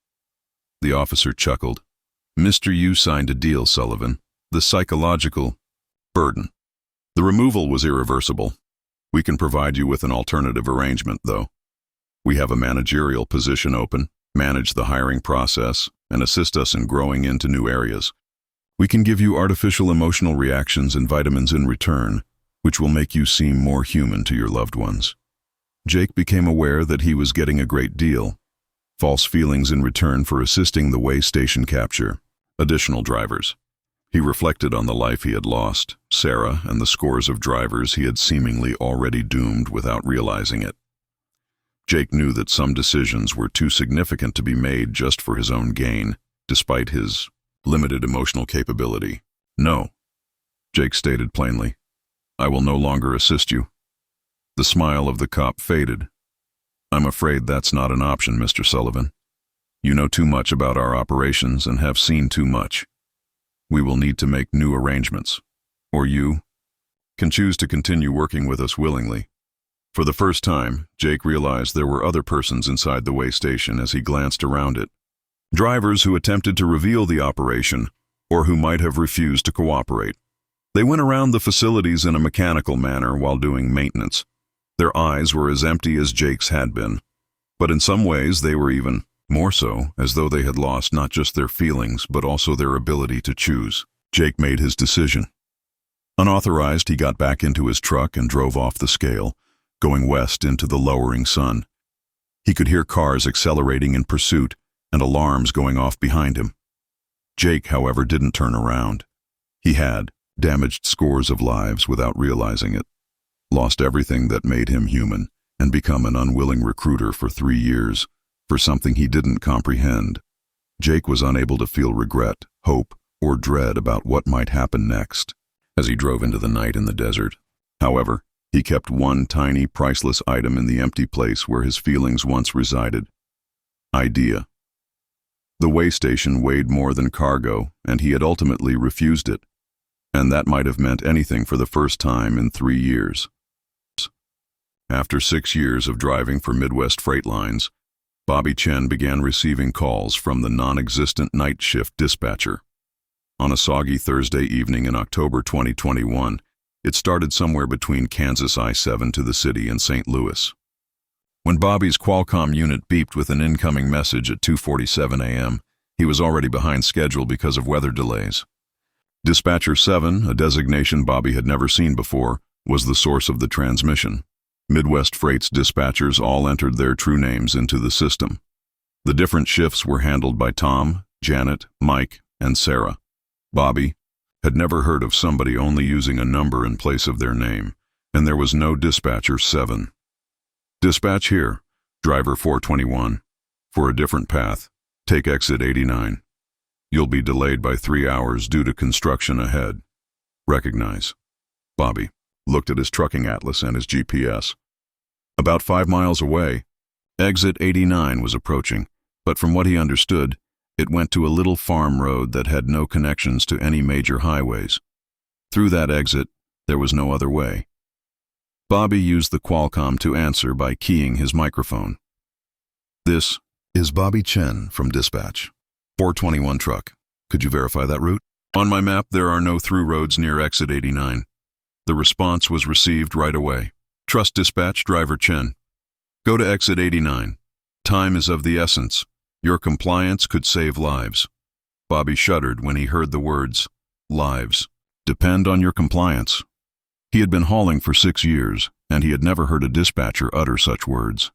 The officer chuckled. "Mr. You signed a deal, Sullivan. The psychological burden. The removal was irreversible. We can provide you with an alternative arrangement, though. We have a managerial position open, manage the hiring process, and assist us in growing into new areas. We can give you artificial emotional reactions and vitamins in return, which will make you seem more human to your loved ones." Jake became aware that he was getting a great deal. False feelings in return for assisting the way station capture additional drivers. He reflected on the life he had lost, Sarah, and the scores of drivers he had seemingly already doomed without realizing it. Jake knew that some decisions were too significant to be made just for his own gain, despite his limited emotional capability. "No," Jake stated plainly. "I will no longer assist you." The smile of the cop faded. "I'm afraid that's not an option, Mr. Sullivan. You know too much about our operations and have seen too much. We will need to make new arrangements, or you can choose to continue working with us willingly." For the first time, Jake realized there were other persons inside the way station as he glanced around it. Drivers who attempted to reveal the operation, or who might have refused to cooperate. They went around the facilities in a mechanical manner while doing maintenance. Their eyes were as empty as Jake's had been, but in some ways they were even more so, as though they had lost not just their feelings, but also their ability to choose. Jake made his decision. Unauthorized, he got back into his truck and drove off the scale, going west into the lowering sun. He could hear cars accelerating in pursuit and alarms going off behind him. Jake, however, didn't turn around. He had damaged scores of lives without realizing it, lost everything that made him human, and become an unwilling recruiter for 3 years, for something he didn't comprehend. Jake was unable to feel regret, hope, or dread about what might happen next as he drove into the night in the desert. However, he kept one tiny, priceless item in the empty place where his feelings once resided. Idea. The way station weighed more than cargo, and he had ultimately refused it, and that might have meant anything for the first time in 3 years. After 6 years of driving for Midwest Freight Lines, Bobby Chen began receiving calls from the non-existent night shift dispatcher. On a soggy Thursday evening in October 2021, it started somewhere between Kansas I-7 to the city in St. Louis. When Bobby's Qualcomm unit beeped with an incoming message at 2:47 a.m., he was already behind schedule because of weather delays. Dispatcher 7, a designation Bobby had never seen before, was the source of the transmission. Midwest Freight's dispatchers all entered their true names into the system. The different shifts were handled by Tom, Janet, Mike, and Sarah. Bobby had never heard of somebody only using a number in place of their name, and there was no dispatcher 7. "Dispatch here, driver 421. For a different path, take exit 89. You'll be delayed by 3 hours due to construction ahead. Recognize." Bobby looked at his trucking atlas and his GPS. About 5 miles away, exit 89 was approaching, but from what he understood, it went to a little farm road that had no connections to any major highways. Through that exit, there was no other way. Bobby used the Qualcomm to answer by keying his microphone. "This is Bobby Chen from Dispatch. 421 truck. Could you verify that route? On my map, there are no through roads near exit 89. The response was received right away. Trust Dispatch, driver Chen. Go to exit 89. Time is of the essence. Your compliance could save lives." Bobby shuddered when he heard the words, lives. Depend on your compliance. He had been hauling for 6 years, and he had never heard a dispatcher utter such words.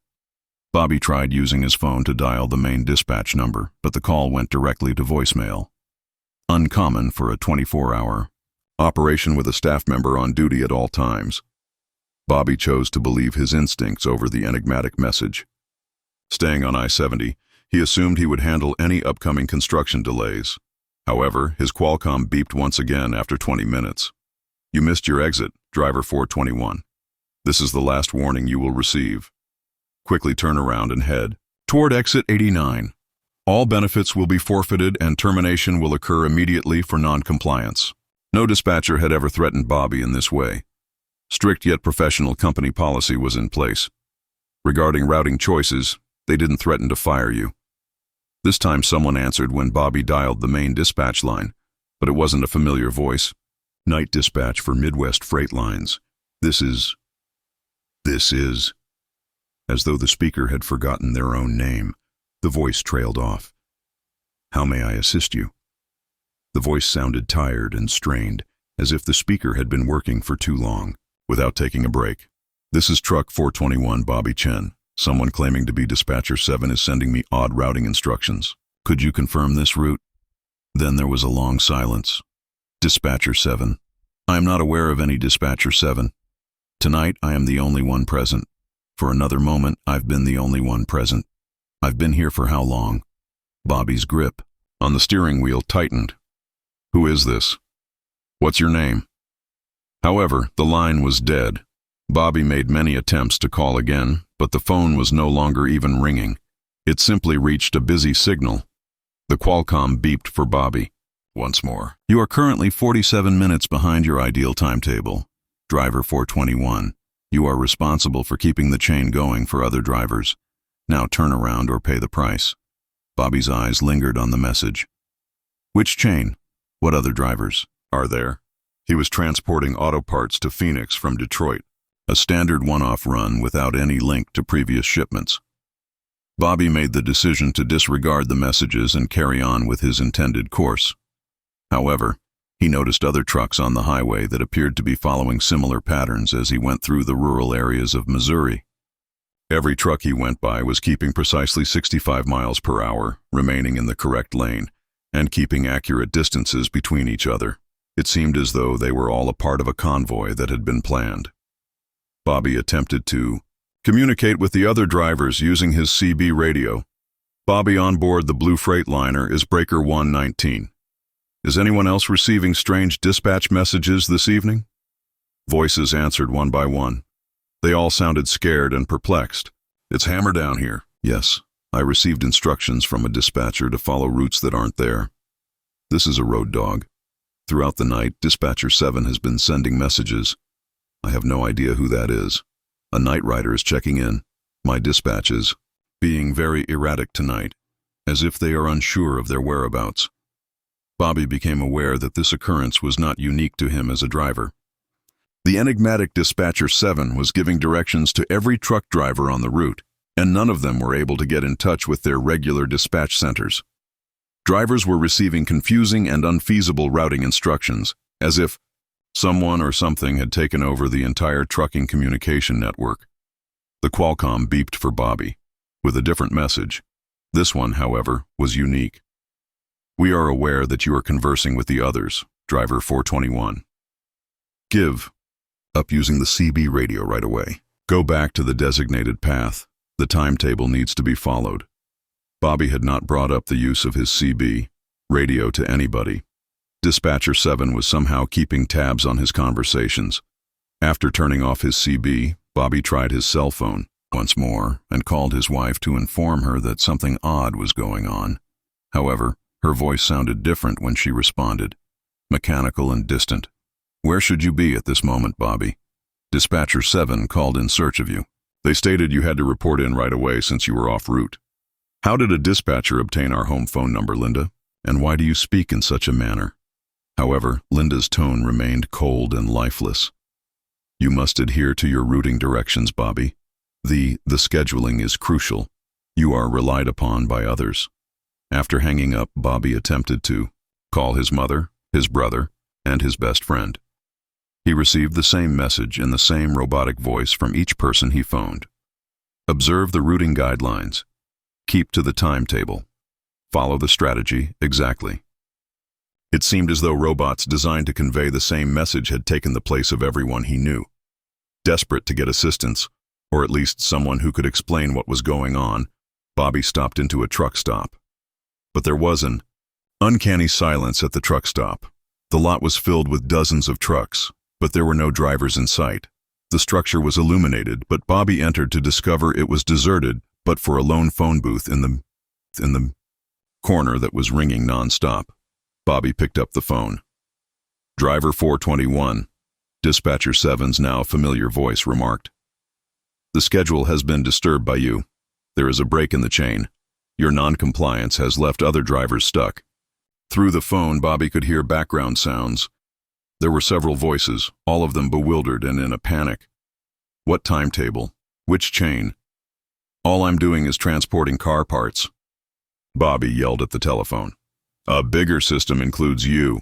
Bobby tried using his phone to dial the main dispatch number, but the call went directly to voicemail. Uncommon for a 24-hour operation with a staff member on duty at all times. Bobby chose to believe his instincts over the enigmatic message. Staying on I-70, he assumed he would handle any upcoming construction delays. However, his Qualcomm beeped once again after 20 minutes. You missed your exit, driver 421. This is the last warning you will receive. Quickly turn around and head toward exit 89. All benefits will be forfeited and termination will occur immediately for non-compliance. No dispatcher had ever threatened Bobby in this way. Strict yet professional company policy was in place. Regarding routing choices, they didn't threaten to fire you. This time someone answered when Bobby dialed the main dispatch line, but it wasn't a familiar voice. Night dispatch for Midwest Freight Lines. This is... As though the speaker had forgotten their own name, the voice trailed off. How may I assist you? The voice sounded tired and strained, as if the speaker had been working for too long, without taking a break. This is truck 421, Bobby Chen. Someone claiming to be dispatcher 7 is sending me odd routing instructions. Could you confirm this route? Then there was a long silence. Dispatcher 7. I am not aware of any dispatcher 7. Tonight, I am the only one present. For another moment, I've been the only one present. I've been here for how long? Bobby's grip on the steering wheel tightened. Who is this? What's your name? However, the line was dead. Bobby made many attempts to call again, but the phone was no longer even ringing. It simply reached a busy signal. The Qualcomm beeped for Bobby. Once more. You are currently 47 minutes behind your ideal timetable. Driver 421. You are responsible for keeping the chain going for other drivers. Now turn around or pay the price. Bobby's eyes lingered on the message. Which chain? What other drivers are there? He was transporting auto parts to Phoenix from Detroit, a standard one-off run without any link to previous shipments. Bobby made the decision to disregard the messages and carry on with his intended course. However, he noticed other trucks on the highway that appeared to be following similar patterns as he went through the rural areas of Missouri. Every truck he went by was keeping precisely 65 miles per hour, remaining in the correct lane, and keeping accurate distances between each other. It seemed as though they were all a part of a convoy that had been planned. Bobby attempted to communicate with the other drivers using his CB radio. Bobby on board the Blue Freightliner is Breaker 119. Is anyone else receiving strange dispatch messages this evening? Voices answered one by one. They all sounded scared and perplexed. It's hammer down here. Yes, I received instructions from a dispatcher to follow routes that aren't there. This is a road dog. Throughout the night, Dispatcher 7 has been sending messages. I have no idea who that is. A night rider is checking in. My dispatch is being very erratic tonight, as if they are unsure of their whereabouts. Bobby became aware that this occurrence was not unique to him as a driver. The enigmatic Dispatcher 7 was giving directions to every truck driver on the route, and none of them were able to get in touch with their regular dispatch centers. Drivers were receiving confusing and unfeasible routing instructions, as if someone or something had taken over the entire trucking communication network. The Qualcomm beeped for Bobby, with a different message. This one, however, was unique. We are aware that you are conversing with the others, driver 421. Give up using the CB radio right away. Go back to the designated path. The timetable needs to be followed. Bobby had not brought up the use of his CB radio to anybody. Dispatcher 7 was somehow keeping tabs on his conversations. After turning off his CB, Bobby tried his cell phone once more and called his wife to inform her that something odd was going on. However, her voice sounded different when she responded, mechanical and distant. Where should you be at this moment, Bobby? Dispatcher 7 called in search of you. They stated you had to report in right away since you were off route. How did a dispatcher obtain our home phone number, Linda? And why do you speak in such a manner? However, Linda's tone remained cold and lifeless. You must adhere to your routing directions, Bobby. The scheduling is crucial. You are relied upon by others. After hanging up, Bobby attempted to call his mother, his brother, and his best friend. He received the same message in the same robotic voice from each person he phoned. Observe the routing guidelines. Keep to the timetable. Follow the strategy exactly. It seemed as though robots designed to convey the same message had taken the place of everyone he knew. Desperate to get assistance, or at least someone who could explain what was going on, Bobby stopped into a truck stop. But there was an uncanny silence at the truck stop. The lot was filled with dozens of trucks, but there were no drivers in sight. The structure was illuminated, but Bobby entered to discover it was deserted, but for a lone phone booth in the corner that was ringing non-stop. Bobby picked up the phone. "Driver 421, Dispatcher 7's now familiar voice remarked. "The schedule has been disturbed by you. There is a break in the chain. Your non-compliance has left other drivers stuck." Through the phone, Bobby could hear background sounds. There were several voices, all of them bewildered and in a panic. "What timetable? Which chain?" "All I'm doing is transporting car parts." Bobby yelled at the telephone. "A bigger system includes you,"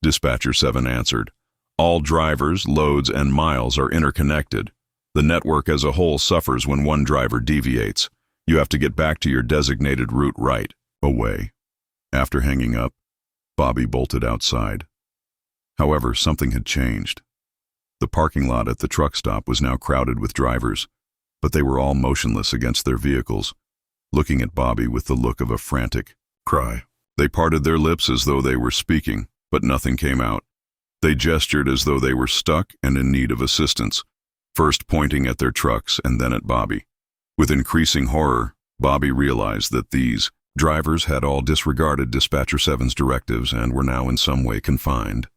Dispatcher 7 answered. "All drivers, loads, and miles are interconnected. The network as a whole suffers when one driver deviates. You have to get back to your designated route right away." After hanging up, Bobby bolted outside. However, something had changed. The parking lot at the truck stop was now crowded with drivers, but they were all motionless against their vehicles, looking at Bobby with the look of a frantic cry. They parted their lips as though they were speaking, but nothing came out. They gestured as though they were stuck and in need of assistance, first pointing at their trucks and then at Bobby. With increasing horror, Bobby realized that these drivers had all disregarded Dispatcher 7's directives and were now in some way confined,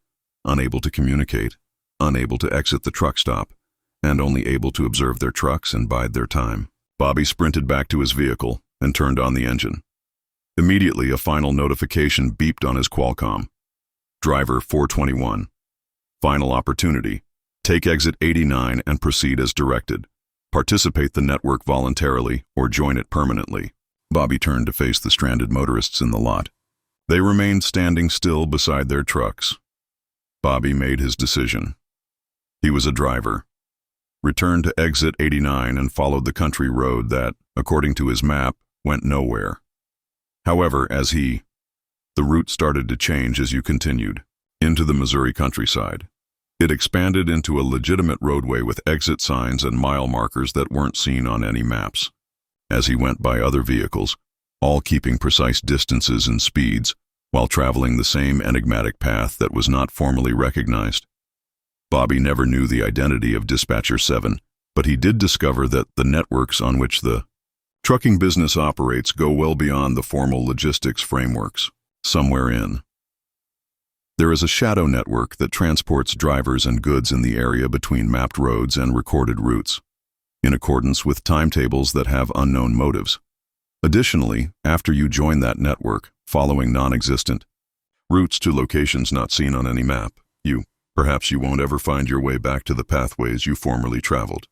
unable to communicate, unable to exit the truck stop, and only able to observe their trucks and bide their time. Bobby sprinted back to his vehicle and turned on the engine. Immediately, a final notification beeped on his Qualcomm. "Driver 421. Final opportunity. Take exit 89 and proceed as directed. Participate the network voluntarily or join it permanently." Bobby turned to face the stranded motorists in the lot. They remained standing still beside their trucks. Bobby made his decision. He was a driver. Returned to exit 89 and followed the country road that, according to his map, went nowhere. However, the route started to change as you continued into the Missouri countryside. It expanded into a legitimate roadway with exit signs and mile markers that weren't seen on any maps. As he went by other vehicles, all keeping precise distances and speeds, while traveling the same enigmatic path that was not formally recognized. Bobby never knew the identity of Dispatcher 7, but he did discover that the networks on which the trucking business operates go well beyond the formal logistics frameworks. Somewhere there is a shadow network that transports drivers and goods in the area between mapped roads and recorded routes, in accordance with timetables that have unknown motives. Additionally, after you join that network, following non-existent routes to locations not seen on any map, perhaps you won't ever find your way back to the pathways you formerly traveled.